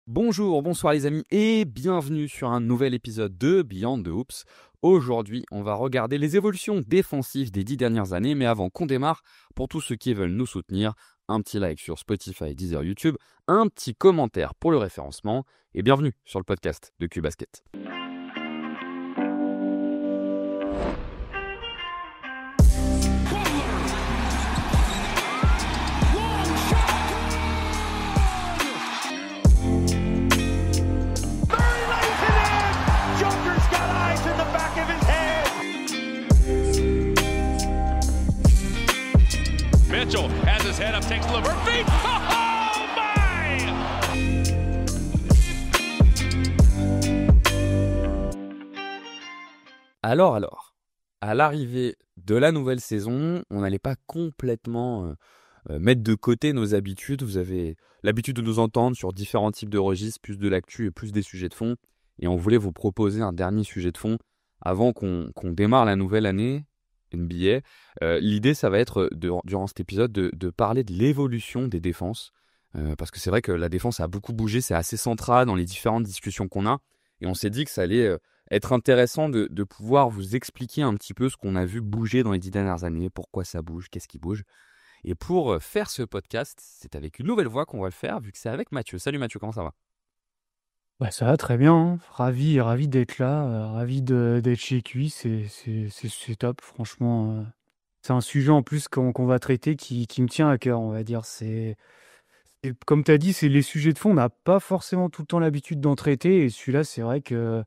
Bonjour, bonsoir les amis et bienvenue sur un nouvel épisode de Beyond the Hoops. Aujourd'hui, on va regarder les évolutions défensives des 10 dernières années, mais avant qu'on démarre, pour tous ceux qui veulent nous soutenir, un petit like sur Spotify, Deezer, YouTube, un petit commentaire pour le référencement et bienvenue sur le podcast de Q-Basket. Mitchell has his head up, takes the Levert feed. Oh my! Alors, à l'arrivée de la nouvelle saison, on n'allait pas complètement mettre de côté nos habitudes. Vous avez l'habitude de nous entendre sur différents types de registres, plus de l'actu et plus des sujets de fond. Et on voulait vous proposer un dernier sujet de fond avant qu'on démarre la nouvelle année NBA. L'idée, ça va être, durant cet épisode, de parler de l'évolution des défenses. Parce que c'est vrai que la défense a beaucoup bougé, c'est assez central dans les différentes discussions qu'on a. Et on s'est dit que ça allait être intéressant de pouvoir vous expliquer un petit peu ce qu'on a vu bouger dans les 10 dernières années, pourquoi ça bouge, qu'est-ce qui bouge. Et pour faire ce podcast, c'est avec une nouvelle voix qu'on va le faire, vu que c'est avec Mathieu. Salut Mathieu, comment ça va ? Bah, ça va très bien, hein. Ravi d'être là, ravi d'être chez QI, c'est top, franchement. C'est un sujet en plus qu'on va traiter qui me tient à cœur, on va dire. Comme tu as dit, c'est les sujets de fond, on n'a pas forcément tout le temps l'habitude d'en traiter, et celui-là, c'est vrai que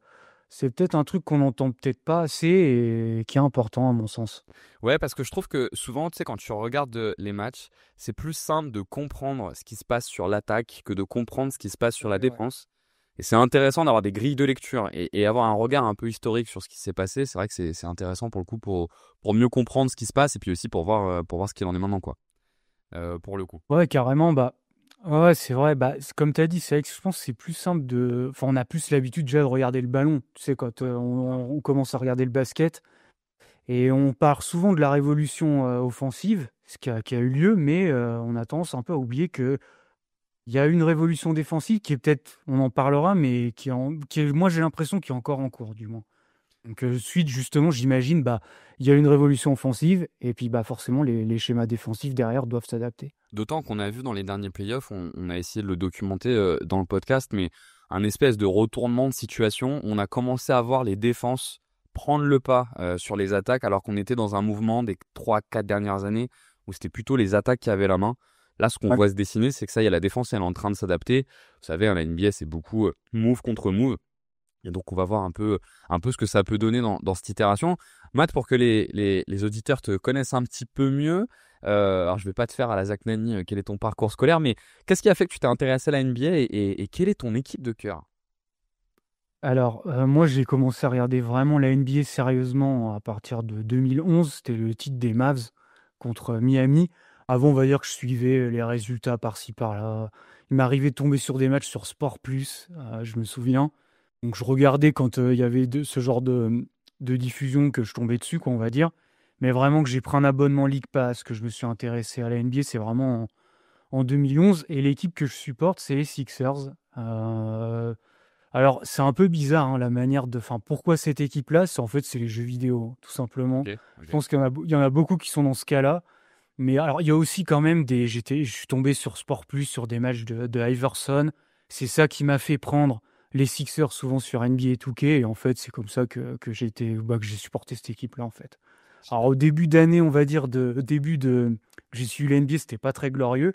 c'est peut-être un truc qu'on n'entend peut-être pas assez et qui est important à mon sens. Ouais, parce que je trouve que souvent, tu sais, quand tu regardes les matchs, c'est plus simple de comprendre ce qui se passe sur l'attaque que de comprendre ce qui se passe sur la Ouais. défense. Et c'est intéressant d'avoir des grilles de lecture et avoir un regard un peu historique sur ce qui s'est passé. C'est vrai que c'est intéressant pour le coup pour mieux comprendre ce qui se passe et puis aussi pour voir ce qu'il en est maintenant, quoi. Pour le coup. Ouais, carrément, bah, ouais, c'est vrai, bah, comme tu as dit, c'est vrai que je pense que c'est plus simple enfin, on a plus l'habitude déjà de regarder le ballon. Tu sais, quand on commence à regarder le basket, et on part souvent de la révolution offensive, ce qui a eu lieu, mais on a tendance un peu à oublier que il y a une révolution défensive qui est peut-être, on en parlera, mais moi j'ai l'impression qu'il est encore en cours, du moins. Donc suite, justement, j'imagine, bah, il y a une révolution offensive, et puis bah, forcément, les schémas défensifs derrière doivent s'adapter. D'autant qu'on a vu dans les derniers playoffs, on a essayé de le documenter dans le podcast, mais un espèce de retournement de situation. On a commencé à voir les défenses prendre le pas sur les attaques, alors qu'on était dans un mouvement des 3-4 dernières années où c'était plutôt les attaques qui avaient la main. Là, ce qu'on Ouais. voit se dessiner, c'est que ça y est, la défense, elle est en train de s'adapter. Vous savez, la NBA, c'est beaucoup move contre move. Et donc, on va voir un peu ce que ça peut donner dans cette itération. Matt, pour que les auditeurs te connaissent un petit peu mieux, alors je ne vais pas te faire à la Zach Nani quel est ton parcours scolaire, mais qu'est-ce qui a fait que tu t'es intéressé à la NBA et quelle est ton équipe de cœur ? Alors, moi, j'ai commencé à regarder vraiment la NBA sérieusement à partir de 2011. C'était le titre des Mavs contre Miami. Avant, on va dire que je suivais les résultats par-ci, par-là. Il m'arrivait de tomber sur des matchs sur Sport Plus, je me souviens. Donc, je regardais quand il y avait ce genre de diffusion que je tombais dessus, quoi, on va dire. Mais vraiment que j'ai pris un abonnement League Pass, que je me suis intéressé à la NBA, c'est vraiment en 2011. Et l'équipe que je supporte, c'est les Sixers. Alors, c'est un peu bizarre, hein, la manière de. Enfin, pourquoi cette équipe-là? C'est les jeux vidéo, tout simplement. Ok. Je pense il y en a beaucoup qui sont dans ce cas-là. Mais alors, il y a aussi quand même je suis tombé sur Sport Plus, sur des matchs de Iverson. C'est ça qui m'a fait prendre les Sixers souvent sur NBA 2K. Et en fait, c'est comme ça que que j'ai supporté cette équipe-là, en fait. Alors, au début d'année, on va dire, que j'ai suivi la NBA, c'était pas très glorieux.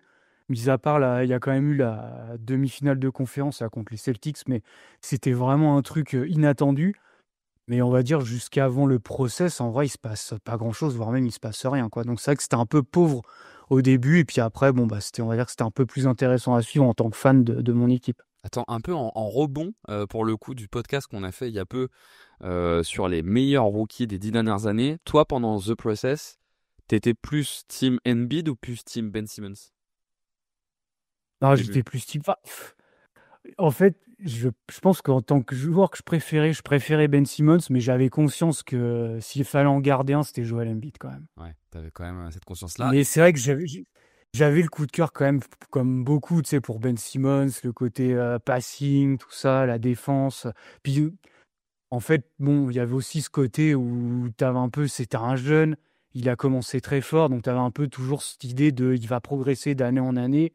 Mis à part, il y a quand même eu la demi-finale de conférence là, contre les Celtics, mais c'était vraiment un truc inattendu. Mais on va dire jusqu'avant le process, en vrai, il se passe pas grand-chose, voire même il se passe rien, quoi. Donc c'est vrai que c'était un peu pauvre au début, et puis après, bon, bah, on va dire que c'était un peu plus intéressant à suivre en tant que fan de mon équipe. Attends, un peu en rebond pour le coup du podcast qu'on a fait il y a peu sur les meilleurs rookies des 10 dernières années. Toi, pendant The Process, t'étais plus team Embiid ou plus team Ben Simmons ? Non, Début. j'étais plus type. Enfin, en fait, je pense qu'en tant que joueur que je préférais Ben Simmons, mais j'avais conscience que s'il fallait en garder un, c'était Joel Embiid quand même. Ouais, t'avais quand même cette conscience-là. Mais c'est vrai que J'avais le coup de cœur quand même, comme beaucoup, tu sais, pour Ben Simmons, le côté passing, tout ça, la défense. Puis, en fait, bon, il y avait aussi ce côté où t'avais un peu, c'était un jeune, il a commencé très fort, donc t'avais un peu toujours cette idée de, il va progresser d'année en année,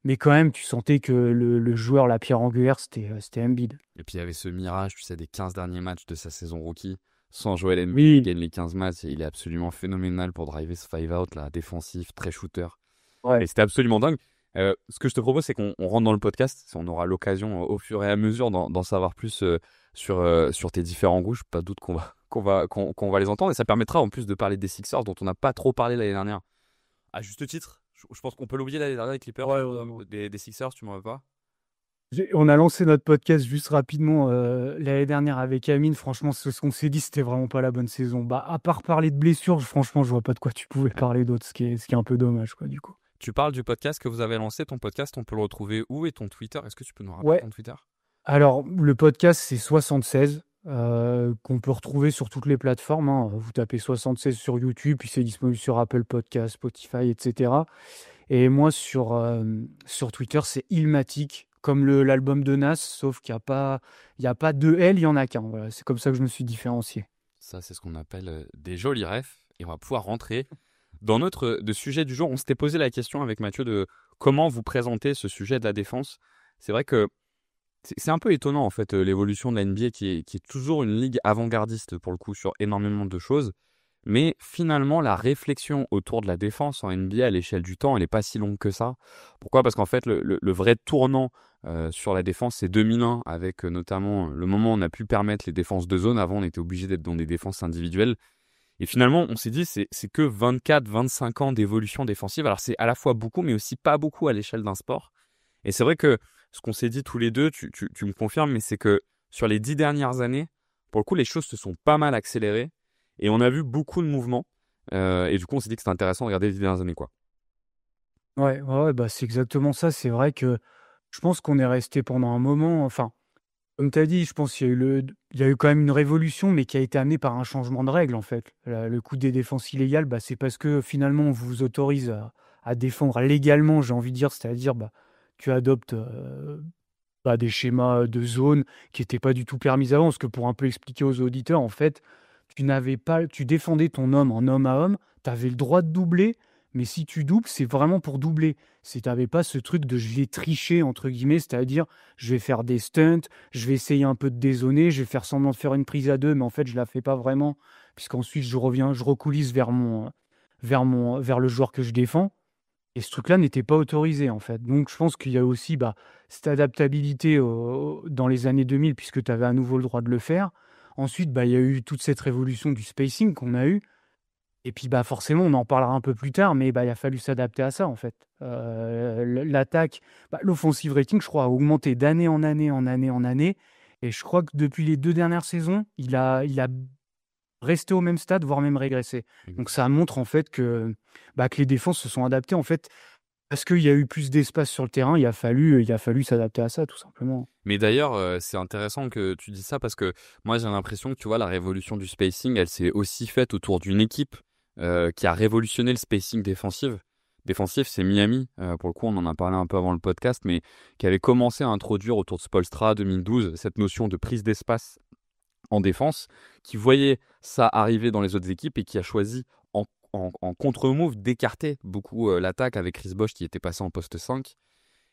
mais quand même, tu sentais que le joueur, la pierre angulaire, c'était Embiid. Et puis il y avait ce mirage, tu sais, des 15 derniers matchs de sa saison rookie. Sans Joel Embiid, il Oui, gagne les 15 matchs et il est absolument phénoménal pour driver ce 5-out, là, défensif, très shooter. Et ouais. c'était absolument dingue. Ce que je te propose, c'est qu'on rentre dans le podcast. On aura l'occasion au fur et à mesure d'en savoir plus sur tes différents goûts. Je n'ai pas de doute qu'on va les entendre. Et ça permettra en plus de parler des Sixers dont on n'a pas trop parlé l'année dernière. À juste titre, je pense qu'on peut l'oublier l'année dernière, les Clippers, Ouais, ouais. des Sixers, tu m'en veux pas? On a lancé notre podcast juste rapidement l'année dernière avec Amine. Franchement, ce qu'on s'est dit, c'était vraiment pas la bonne saison. Bah, à part parler de blessures, franchement, je vois pas de quoi tu pouvais parler d'autre, ce qui est un peu dommage, quoi, du coup. Tu parles du podcast que vous avez lancé. Ton podcast, on peut le retrouver où et ton Twitter? Est-ce que tu peux nous rappeler Ouais, ton Twitter? alors le podcast, c'est 76, qu'on peut retrouver sur toutes les plateformes, hein. Vous tapez 76 sur YouTube, puis c'est disponible sur Apple Podcast, Spotify, etc. Et moi, sur Twitter, c'est Illmatic, comme l'album de Nas, sauf il y a pas deux L, il y en a qu'un. Voilà, c'est comme ça que je me suis différencié. Ça, c'est ce qu'on appelle des jolis refs. Et on va pouvoir rentrer dans notre sujet du jour. On s'était posé la question avec Mathieu de comment vous présenter ce sujet de la défense. C'est vrai que c'est un peu étonnant, en fait, l'évolution de la NBA qui est toujours une ligue avant-gardiste, pour le coup, sur énormément de choses. Mais finalement, la réflexion autour de la défense en NBA à l'échelle du temps, elle n'est pas si longue que ça. Pourquoi? Parce qu'en fait, le vrai tournant sur la défense, c'est 2001, avec notamment le moment où on a pu permettre les défenses de zone. Avant, on était obligé d'être dans des défenses individuelles. Et finalement, on s'est dit, c'est que 24-25 ans d'évolution défensive. Alors, c'est à la fois beaucoup, mais aussi pas beaucoup à l'échelle d'un sport. Et c'est vrai que ce qu'on s'est dit tous les deux, tu me confirmes, mais c'est que sur les 10 dernières années, pour le coup, les choses se sont pas mal accélérées. Et on a vu beaucoup de mouvements. Et du coup, on s'est dit que c'était intéressant de regarder les 10 dernières années, quoi. Ouais, ouais, ouais, bah, c'est exactement ça. C'est vrai que je pense qu'on est resté pendant un moment. Enfin, comme tu as dit, je pense qu'il y a eu il y a eu quand même une révolution, mais qui a été amenée par un changement de règle, en fait. Le coup des défenses illégales, bah, c'est parce que finalement, on vous autorise à défendre légalement, j'ai envie de dire, c'est-à-dire, bah, tu adoptes bah, des schémas de zone qui n'étaient pas du tout permis avant. Parce que pour un peu expliquer aux auditeurs, en fait, tu défendais ton homme à homme, tu avais le droit de doubler, mais si tu doubles, c'est vraiment pour doubler. Tu n'avais pas ce truc de je vais tricher, entre guillemets, c'est-à-dire je vais faire des stunts, je vais essayer un peu de dézoner, je vais faire semblant de faire une prise à deux, mais en fait, je la fais pas vraiment, puisqu'ensuite, je recoulisse vers le joueur que je défends. Et ce truc-là n'était pas autorisé, en fait. Donc, je pense qu'il y a aussi bah, cette adaptabilité dans les années 2000, puisque tu avais à nouveau le droit de le faire. Ensuite, bah, il y a eu toute cette révolution du spacing qu'on a eu. Et puis, bah, forcément, on en parlera un peu plus tard, mais bah, il a fallu s'adapter à ça, en fait. L'attaque, bah, l'offensive rating, je crois, a augmenté d'année en année, en année, en année. Et je crois que depuis les 2 dernières saisons, il a resté au même stade, voire même régressé. Donc, ça montre, en fait, que les défenses se sont adaptées, en fait, parce qu'il y a eu plus d'espace sur le terrain, il a fallu s'adapter à ça, tout simplement. Mais d'ailleurs, c'est intéressant que tu dis ça parce que moi, j'ai l'impression que tu vois, la révolution du spacing, elle s'est aussi faite autour d'une équipe qui a révolutionné le spacing défensif, c'est Miami. Pour le coup, on en a parlé un peu avant le podcast, mais qui avait commencé à introduire autour de Spoelstra 2012 cette notion de prise d'espace en défense, qui voyait ça arriver dans les autres équipes et qui a choisi en contre-move d'écarter beaucoup l'attaque avec Chris Bosh qui était passé en poste 5.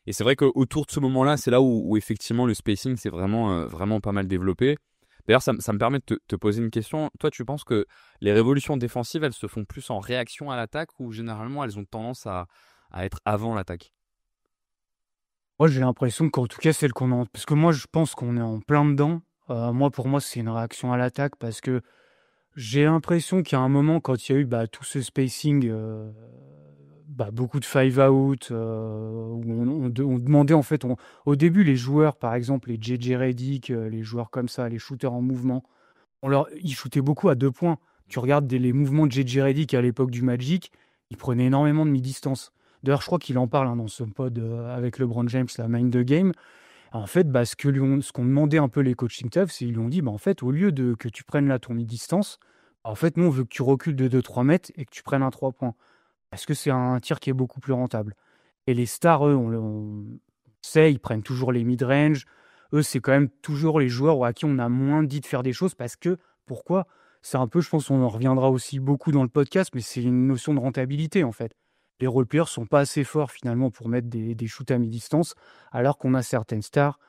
Et c'est vrai qu'autour de ce moment-là, c'est là où effectivement le spacing s'est vraiment pas mal développé. D'ailleurs, ça me permet de te poser une question. Toi, tu penses que les révolutions défensives, elles se font plus en réaction à l'attaque ou généralement elles ont tendance à être avant l'attaque? Moi, j'ai l'impression qu'en tout cas, celle qu'on en... Parce que moi, je pense qu'on est en plein dedans. Pour moi, c'est une réaction à l'attaque parce que j'ai l'impression qu'il y a un moment, quand il y a eu bah, tout ce spacing, beaucoup de five out, où on demandait en fait, au début, les joueurs, par exemple, les JJ Redick, les joueurs comme ça, les shooters en mouvement, ils shootaient beaucoup à 2 points. Tu regardes les mouvements de JJ Redick à l'époque du Magic, il prenait énormément de mi-distance. D'ailleurs, je crois qu'il en parle hein, dans son pod avec LeBron James, la Mind the Game. En fait, ce qu'on demandait un peu les coaching staff, c'est ils lui ont dit, en fait, au lieu de que tu prennes là ton mi-distance, en fait, nous, on veut que tu recules de 2-3 mètres et que tu prennes un 3 points. parce que c'est un tir qui est beaucoup plus rentable. Et les stars, eux, on sait, ils prennent toujours les mid-range. Eux, c'est quand même toujours les joueurs à qui on a moins dit de faire des choses parce que, pourquoi? C'est un peu, je pense, on en reviendra aussi beaucoup dans le podcast, mais c'est une notion de rentabilité, en fait. Les role-players sont pas assez forts, finalement, pour mettre des shoots à mi-distance, alors qu'on a certaines stars.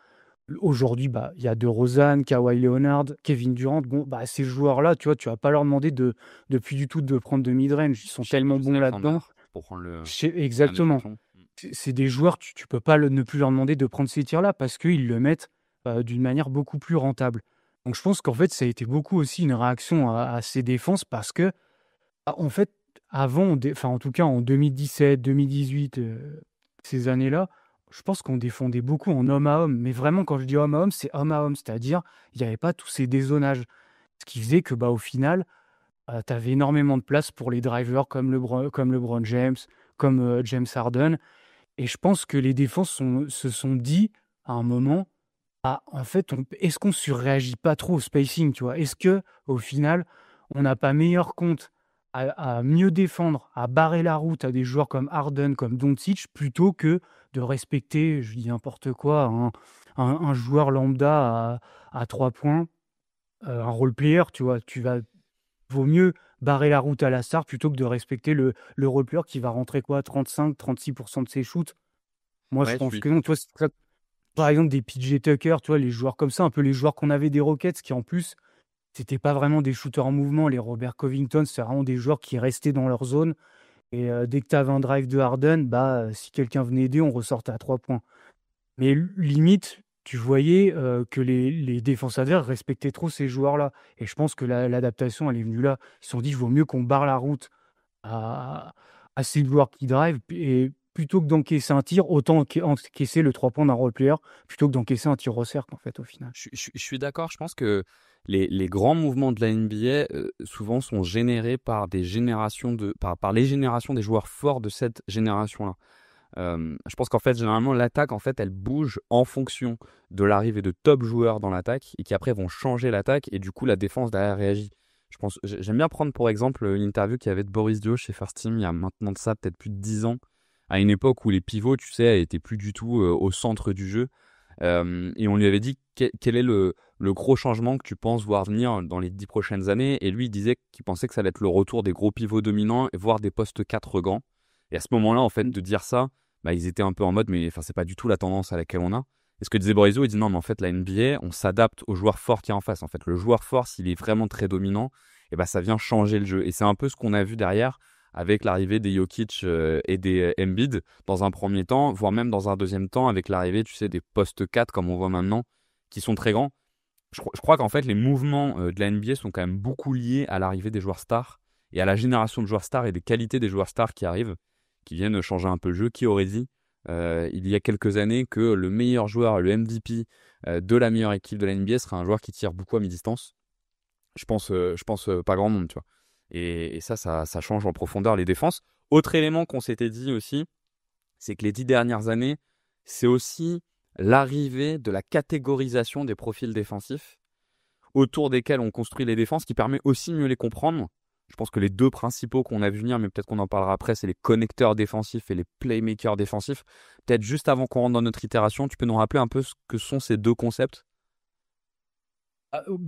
Aujourd'hui, il y a DeRozan, Kawhi Leonard, Kevin Durant. Bon, ces joueurs-là, tu vois, tu vas pas leur demander de plus du tout de prendre de mid-range. Ils sont tellement bons là-dedans. Pour prendre le Exactement. champion. C'est des joueurs, tu peux pas ne plus leur demander de prendre ces tirs-là parce qu'ils le mettent d'une manière beaucoup plus rentable. Donc je pense qu'en fait, ça a été beaucoup aussi une réaction à ces défenses parce que, en fait, avant, enfin en tout cas en 2017, 2018, ces années-là, je pense qu'on défendait beaucoup en homme à homme. Mais vraiment, quand je dis homme à homme, c'est homme à homme. C'est-à-dire, il n'y avait pas tous ces dézonages. Ce qui faisait que, au final, tu avais énormément de place pour les drivers comme LeBron James, comme James Harden. Et je pense que les défenses se sont dit à un moment, en fait, est-ce qu'on surréagit pas trop au spacing, tu vois? Est-ce que au final, on n'a pas meilleur compte à mieux défendre, à barrer la route à des joueurs comme Harden, comme Doncic, plutôt que de respecter, je dis n'importe quoi, un joueur lambda à 3 points, un role player, tu vois? Vaut mieux barrer la route à la star plutôt que de respecter le role player qui va rentrer 35-36% de ses shoots. Moi, je pense que non. Tu vois, c'est ça. Par exemple, des PJ Tucker, tu vois, les joueurs comme ça, un peu les joueurs qu'on avait des Rockets, qui en plus, c'était pas vraiment des shooters en mouvement. Les Robert Covington, c'est vraiment des joueurs qui restaient dans leur zone. Et dès que tu avais un drive de Harden, si quelqu'un venait aider, on ressortait à 3 points. Mais limite, tu voyais que les défenses adverses respectaient trop ces joueurs-là. Et je pense que l'adaptation, elle est venue là. Ils se sont dit, il vaut mieux qu'on barre la route à ces joueurs qui drive. Et plutôt que d'encaisser un tir, autant encaisser le 3 points d'un role player plutôt que d'encaisser un tir au cercle, en fait, au final. Je suis d'accord. Je pense que les grands mouvements de la NBA souvent sont générés par les générations des joueurs forts de cette génération-là. Je pense qu'en fait, généralement, l'attaque, en fait, elle bouge en fonction de l'arrivée de top joueurs dans l'attaque et qui après vont changer l'attaque et du coup, la défense derrière réagit. J'aime bien prendre pour exemple une interview qu'il y avait de Boris Dio chez First Team il y a maintenant de ça peut-être plus de 10 ans, à une époque où les pivots, tu sais, étaient plus du tout au centre du jeu. Et on lui avait dit quel est le gros changement que tu penses voir venir dans les 10 prochaines années. Et lui, il disait qu'il pensait que ça allait être le retour des gros pivots dominants et voire des postes 4 grands. Et à ce moment-là, en fait, de dire ça, ils étaient un peu en mode, mais enfin, c'est pas du tout la tendance à laquelle on a. Et ce que disait Boris Dio, il dit non, mais en fait, la NBA, on s'adapte aux joueurs forts qu'il y a en face. En fait, le joueur fort, s'il est vraiment très dominant, ça vient changer le jeu. Et c'est un peu ce qu'on a vu derrière avec l'arrivée des Jokic et des Embiid dans un premier temps, voire même dans un deuxième temps avec l'arrivée, tu sais, des postes 4 comme on voit maintenant, qui sont très grands. Je crois qu'en fait, les mouvements de la NBA sont quand même beaucoup liés à l'arrivée des joueurs stars et à la génération de joueurs stars et des qualités des joueurs stars qui arrivent, qui viennent changer un peu le jeu. Qui aurait dit il y a quelques années que le meilleur joueur, le MVP de la meilleure équipe de la NBA serait un joueur qui tire beaucoup à mi-distance? Je pense pas grand monde, tu vois. Et ça change en profondeur les défenses. Autre élément qu'on s'était dit aussi, c'est que les 10 dernières années, c'est aussi l'arrivée de la catégorisation des profils défensifs autour desquels on construit les défenses, qui permet aussi de mieux les comprendre. Je pense que les deux principaux qu'on a vu venir, mais peut-être qu'on en parlera après, c'est les connecteurs défensifs et les playmakers défensifs. Peut-être juste avant qu'on rentre dans notre itération, tu peux nous rappeler un peu ce que sont ces deux concepts?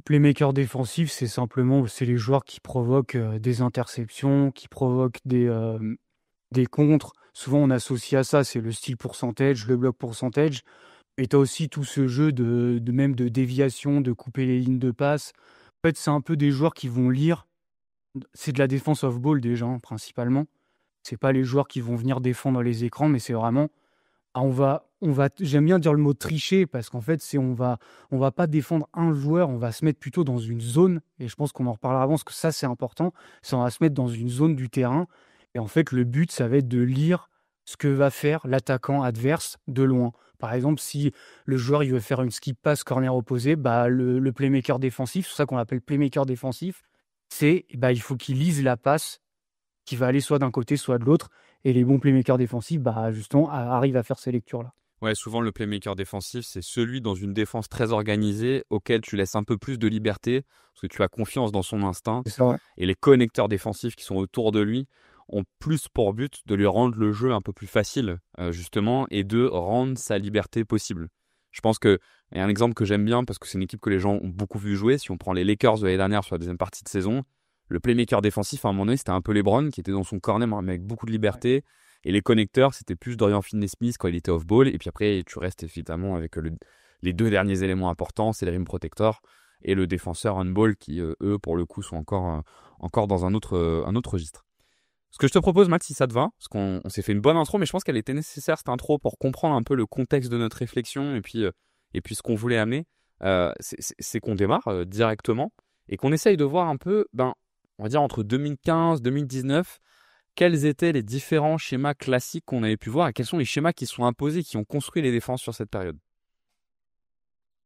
Playmaker défensif, c'est les joueurs qui provoquent des interceptions, qui provoquent des contres. Souvent, on associe à ça, c'est le steal percentage, le block percentage. Et tu as aussi tout ce jeu même de déviation, de couper les lignes de passe. En fait, c'est un peu des joueurs qui vont lire. C'est de la défense off-ball déjà, principalement. C'est pas les joueurs qui vont venir défendre les écrans, mais c'est vraiment... j'aime bien dire le mot tricher parce qu'en fait, on va pas défendre un joueur, on va se mettre plutôt dans une zone. Et je pense qu'on en reparlera avant, parce que ça, c'est important. On va se mettre dans une zone du terrain. Et en fait, le but, ça va être de lire ce que va faire l'attaquant adverse de loin. Par exemple, si le joueur il veut faire une skip pass corner opposé, le playmaker défensif, c'est ça qu'on appelle playmaker défensif, c'est il faut qu'il lise la passe qui va aller soit d'un côté, soit de l'autre. Et les bons playmakers défensifs, justement, arrivent à faire ces lectures-là. Ouais, souvent le playmaker défensif, c'est celui dans une défense très organisée auquel tu laisses un peu plus de liberté parce que tu as confiance dans son instinct. C'est ça, ouais. Et les connecteurs défensifs qui sont autour de lui, ont plus pour but de lui rendre le jeu un peu plus facile, justement, et de rendre sa liberté possible. Je pense que, il y a un exemple que j'aime bien, parce que c'est une équipe que les gens ont beaucoup vu jouer, si on prend les Lakers de l'année dernière sur la deuxième partie de saison, le playmaker défensif, à un moment donné, c'était un peu LeBron, qui était dans son corner, mais avec beaucoup de liberté, et les connecteurs, c'était plus Dorian Finney-Smith quand il était off-ball, et puis après, tu restes évidemment avec les deux derniers éléments importants, c'est les rim protectors, et le défenseur on-ball, qui, eux, pour le coup, sont encore dans un autre registre. Ce que je te propose, Matt, si ça te va, parce qu'on s'est fait une bonne intro, mais je pense qu'elle était nécessaire, cette intro, pour comprendre un peu le contexte de notre réflexion et puis ce qu'on voulait amener, c'est qu'on démarre directement et qu'on essaye de voir un peu, on va dire entre 2015 et 2019, quels étaient les différents schémas classiques qu'on avait pu voir et quels sont les schémas qui sont imposés, qui ont construit les défenses sur cette période.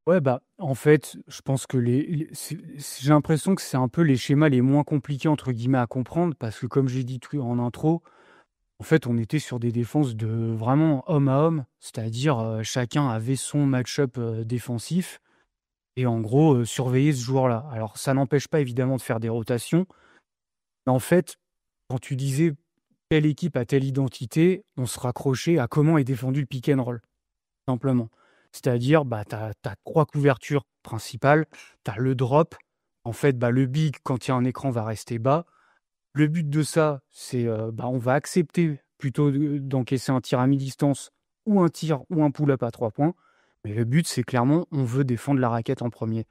Ouais, en fait, je pense que j'ai l'impression que c'est un peu les schémas les moins compliqués, entre guillemets, à comprendre, parce que comme j'ai dit en intro, en fait, on était sur des défenses de vraiment homme à homme, c'est-à-dire chacun avait son match-up défensif et en gros, surveiller ce joueur-là. Alors, ça n'empêche pas évidemment de faire des rotations, mais en fait, quand tu disais telle équipe a telle identité, on se raccrochait à comment est défendu le pick and roll, simplement. C'est-à-dire, tu as 3 couvertures principales, tu as le drop. En fait, le big, quand il y a un écran, va rester bas. Le but de ça, c'est on va accepter plutôt d'encaisser un tir à mi-distance ou un tir ou un pull-up à 3 points. Mais le but, c'est clairement, on veut défendre la raquette en premier.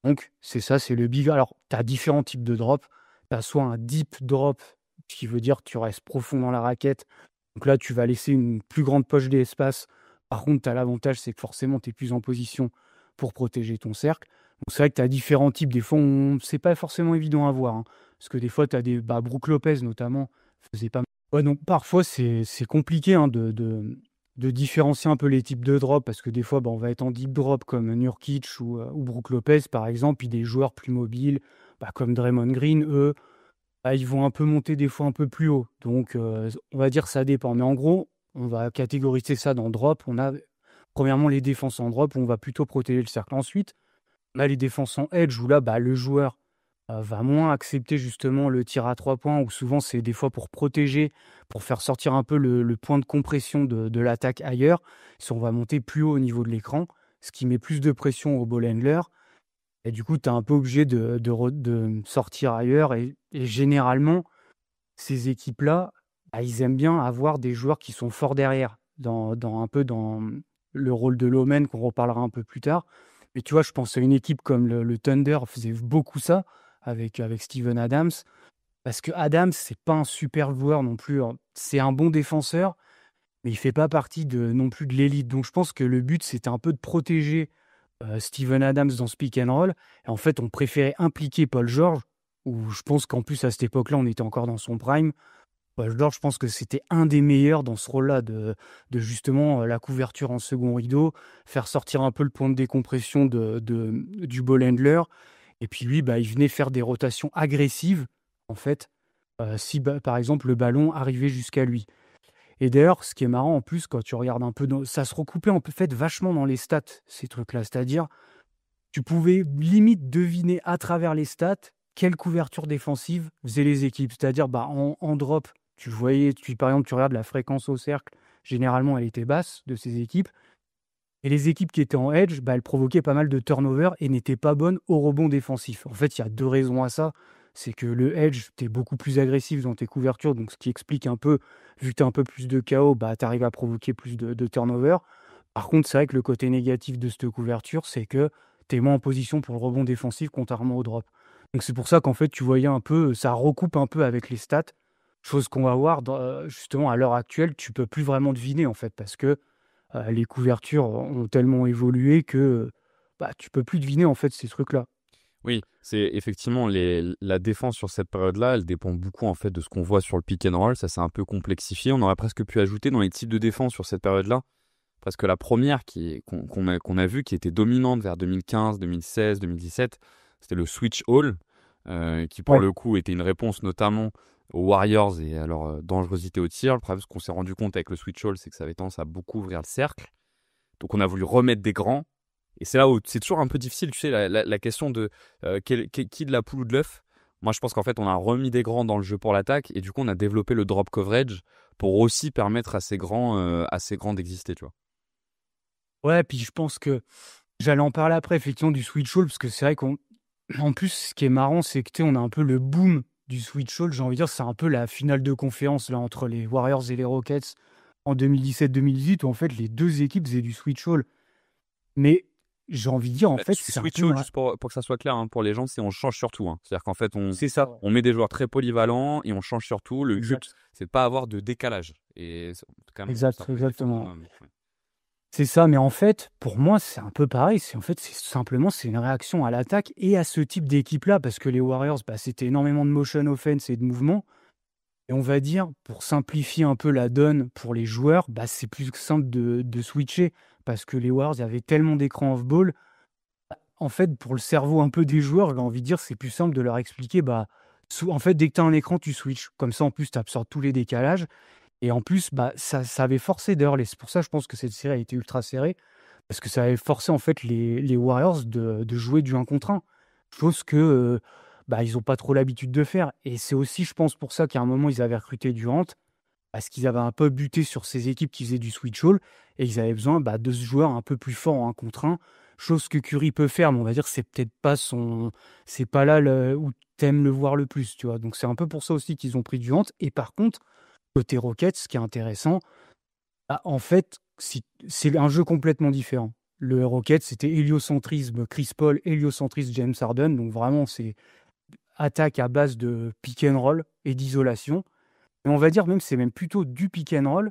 Donc, c'est ça, c'est le big. Alors, tu as différents types de drop. Tu as soit un deep drop, ce qui veut dire que tu restes profond dans la raquette. Donc là, tu vas laisser une plus grande poche d'espace. Par contre, tu as l'avantage, c'est que forcément, tu es plus en position pour protéger ton cercle. Donc, c'est vrai que tu as différents types. Des fois, c'est pas forcément évident à voir. Parce que des fois, tu as des. Brook Lopez, notamment, faisait pas mal. Ouais, donc parfois, c'est compliqué de différencier un peu les types de drop. Parce que des fois, on va être en deep drop comme Nurkic ou Brook Lopez, par exemple. Puis des joueurs plus mobiles, comme Draymond Green, eux, ils vont un peu monter des fois un peu plus haut. Donc, on va dire ça dépend. Mais en gros, on va catégoriser ça dans drop. On a premièrement les défenses en drop, où on va plutôt protéger le cercle. Ensuite, on a les défenses en edge, où là, le joueur va moins accepter justement le tir à 3 points, où souvent c'est des fois pour protéger, pour faire sortir un peu le point de compression de l'attaque ailleurs. Si on va monter plus haut au niveau de l'écran, ce qui met plus de pression au ball handler. Et du coup, tu es un peu obligé de sortir ailleurs. Et généralement, ces équipes-là, ils aiment bien avoir des joueurs qui sont forts derrière, un peu dans le rôle de Lomen, qu'on reparlera un peu plus tard. Mais tu vois, je pense à une équipe comme le Thunder faisait beaucoup ça avec Steven Adams. Parce que Adams, c'est pas un super joueur non plus. C'est un bon défenseur, mais il fait pas partie non plus de l'élite. Donc je pense que le but, c'était un peu de protéger Steven Adams dans ce pick and roll. Et en fait, on préférait impliquer Paul George, où je pense qu'en plus, à cette époque-là, on était encore dans son prime. Paul George, je pense que c'était un des meilleurs dans ce rôle-là, de justement la couverture en second rideau, faire sortir un peu le point de décompression du ball handler. Et puis lui, il venait faire des rotations agressives, en fait, si par exemple le ballon arrivait jusqu'à lui. Et d'ailleurs, ce qui est marrant en plus, quand tu regardes un peu, ça se recoupait en fait vachement dans les stats, ces trucs-là. C'est-à-dire, tu pouvais limite deviner à travers les stats quelle couverture défensive faisaient les équipes. C'est-à-dire, en drop, tu voyais, par exemple, tu regardes la fréquence au cercle, généralement elle était basse de ces équipes. Et les équipes qui étaient en edge, elles provoquaient pas mal de turnover et n'étaient pas bonnes au rebond défensif. En fait, il y a 2 raisons à ça. C'est que le edge, tu es beaucoup plus agressif dans tes couvertures, donc ce qui explique un peu, vu que tu as un peu plus de KO, tu arrives à provoquer plus de turnover. Par contre, c'est vrai que le côté négatif de cette couverture, c'est que tu es moins en position pour le rebond défensif, contrairement au drop. Donc c'est pour ça qu'en fait, tu voyais un peu, ça recoupe un peu avec les stats, chose qu'on va voir justement à l'heure actuelle, tu peux plus vraiment deviner en fait, parce que les couvertures ont tellement évolué que tu peux plus deviner en fait ces trucs-là. Oui, c'est effectivement la défense sur cette période-là, elle dépend beaucoup en fait de ce qu'on voit sur le pick and roll. Ça s'est un peu complexifié. On aurait presque pu ajouter dans les types de défense sur cette période-là, parce que la première qu'on a vue, qui était dominante vers 2015, 2016, 2017, c'était le switch all, qui pour le coup était une réponse notamment aux Warriors et à leur dangerosité au tir. Le problème, ce qu'on s'est rendu compte avec le switch all, c'est que ça avait tendance à beaucoup ouvrir le cercle. Donc on a voulu remettre des grands. Et c'est là où c'est toujours un peu difficile, tu sais, la question de qui de la poule ou de l'œuf. Moi, je pense qu'en fait, on a remis des grands dans le jeu pour l'attaque et du coup, on a développé le drop coverage pour aussi permettre à ces grands d'exister, tu vois. Ouais, puis je pense que j'allais en parler après, effectivement, du switch all, parce que c'est vrai en plus, ce qui est marrant, c'est que on a un peu le boom du switch all. J'ai envie de dire, c'est un peu la finale de conférence là, entre les Warriors et les Rockets en 2017-2018, où en fait, les deux équipes faisaient du switch all. Mais j'ai envie de dire, en fait, c'est un Switch peu all, juste pour que ça soit clair hein, pour les gens, c'est on change sur tout. Hein. C'est-à-dire qu'en fait, c'est ça. on met des joueurs très polyvalents et on change sur tout. Le but, Exact. c'est de pas avoir de décalage. Et c'est quand même, ça peut défendre, Exactement. ouais. C'est ça, mais en fait, pour moi, c'est un peu pareil. C'est une réaction à l'attaque et à ce type d'équipe-là, parce que les Warriors, bah, c'était énormément de motion offense et de mouvement. Et on va dire, pour simplifier un peu la donne pour les joueurs, bah, c'est plus simple de switcher, parce que les Warriors, il y avait tellement d'écrans off-ball. En fait, pour le cerveau un peu des joueurs, j'ai envie de dire, c'est plus simple de leur expliquer, bah, en fait, dès que tu as un écran, tu switches. Comme ça, en plus, tu absorbes tous les décalages. Et en plus, bah, ça avait forcé d'ailleurs, c'est pour ça je pense que cette série a été ultra serrée, parce que ça avait forcé en fait les Warriors de jouer du 1 contre 1, chose que bah, ils n'ont pas trop l'habitude de faire. Et c'est aussi, je pense, pour ça qu'à un moment, ils avaient recruté Durant, parce qu'ils avaient un peu buté sur ces équipes qui faisaient du switch all, et ils avaient besoin bah, de ce joueur un peu plus fort en 1 contre 1, chose que Curry peut faire, mais on va dire que c'est peut-être pas c'est pas là où t'aimes le voir le plus, tu vois. Donc c'est un peu pour ça aussi qu'ils ont pris Durant. Et par contre, côté Rockets, ce qui est intéressant, bah, en fait, c'est un jeu complètement différent. Le Rockets, c'était héliocentrisme Chris Paul, héliocentrisme James Harden. Donc vraiment, c'est attaque à base de pick and roll et d'isolation. Et on va dire même, c'est même plutôt du pick and roll.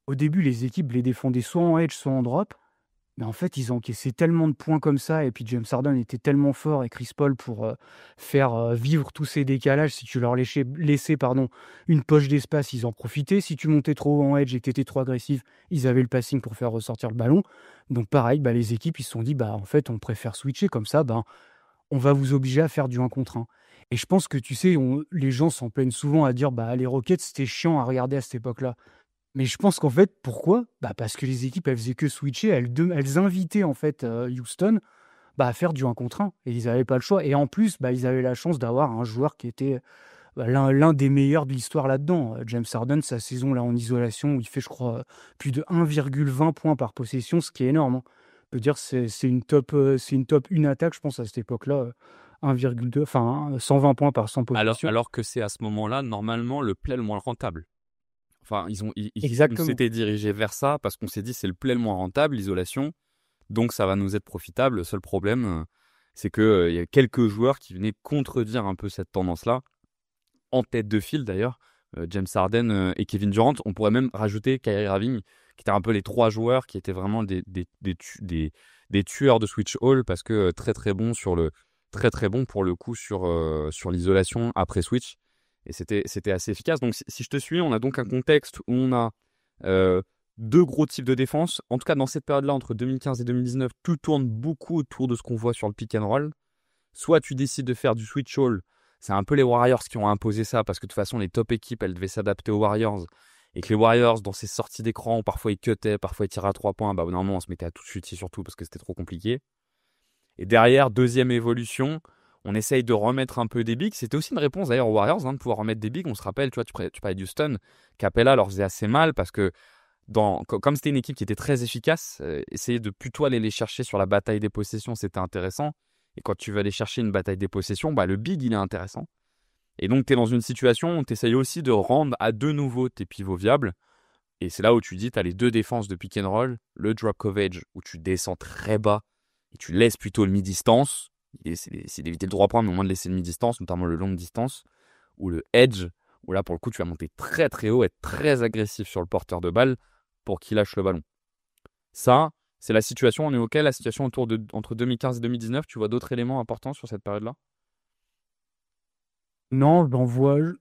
Au début, les équipes les défendaient soit en edge, soit en drop. Mais en fait, ils encaissaient tellement de points comme ça, et puis James Harden était tellement fort et Chris Paul pour faire vivre tous ces décalages. Si tu leur laissais une poche d'espace, ils en profitaient. Si tu montais trop haut en edge et que tu étais trop agressif, ils avaient le passing pour faire ressortir le ballon. Donc pareil, bah, les équipes, ils se sont dit, bah, en fait, on préfère switcher comme ça, bah, on va vous obliger à faire du 1 contre 1. Et je pense que, tu sais, les gens s'en plaignent souvent à dire, bah, les Rockets, c'était chiant à regarder à cette époque-là. Mais je pense qu'en fait, pourquoi? Bah, parce que les équipes, elles faisaient que switcher, elles invitaient en fait Houston bah, à faire du 1 contre 1, et ils n'avaient pas le choix. Et en plus, bah, ils avaient la chance d'avoir un joueur qui était bah, l'un des meilleurs de l'histoire là-dedans. James Harden, sa saison là en isolation, où il fait, je crois, plus de 1,20 points par possession, ce qui est énorme. Hein. On peut dire que c'est une top 1 attaque, je pense, à cette époque-là. 1,2, enfin 120 points par 100 possessions. Alors que c'est à ce moment-là, normalement, le play le moins rentable. Enfin, on Exactement. s'était dirigé vers ça parce qu'on s'est dit c'est le play le moins rentable, l'isolation, donc ça va nous être profitable. Le seul problème, c'est qu'il y a quelques joueurs qui venaient contredire un peu cette tendance-là, en tête de file d'ailleurs, James Harden et Kevin Durant. On pourrait même rajouter Kyrie Irving, qui étaient un peu les trois joueurs qui étaient vraiment des tueurs de switch all, parce que très très bon pour le coup sur l'isolation après switch. Et c'était assez efficace. Donc, si je te suis, on a donc un contexte où on a deux gros types de défense. En tout cas, dans cette période-là, entre 2015 et 2019, tout tourne beaucoup autour de ce qu'on voit sur le pick and roll. Soit tu décides de faire du switch all. C'est un peu les Warriors qui ont imposé ça, parce que de toute façon, les top équipes, elles devaient s'adapter aux Warriors. Et que les Warriors, dans ces sorties d'écran, parfois ils cuttaient, parfois ils tiraient à 3 points, bah, normalement, on se mettait à tout chuter surtout parce que c'était trop compliqué. Et derrière, deuxième évolution, on essaye de remettre un peu des bigs. C'était aussi une réponse d'ailleurs aux Warriors de pouvoir remettre des bigs. On se rappelle, tu parlais d'Houston, Capella leur faisait assez mal parce que comme c'était une équipe qui était très efficace, essayer de plutôt aller les chercher sur la bataille des possessions, c'était intéressant. Et quand tu vas aller chercher une bataille des possessions, bah, le big, il est intéressant. Et donc, tu es dans une situation où tu essayes aussi de rendre à de nouveau tes pivots viables. Et c'est là où tu dis, tu as les deux défenses de pick and roll, le drop coverage où tu descends très bas et tu laisses plutôt le mi-distance. C'est d'éviter le droit point, mais au moins de laisser le mi-distance, notamment le longue distance, ou le edge, où là, pour le coup, tu vas monter très très haut, être très agressif sur le porteur de balle pour qu'il lâche le ballon. Ça, c'est la situation, on est OK, la situation entre 2015 et 2019. Tu vois d'autres éléments importants sur cette période-là? Non,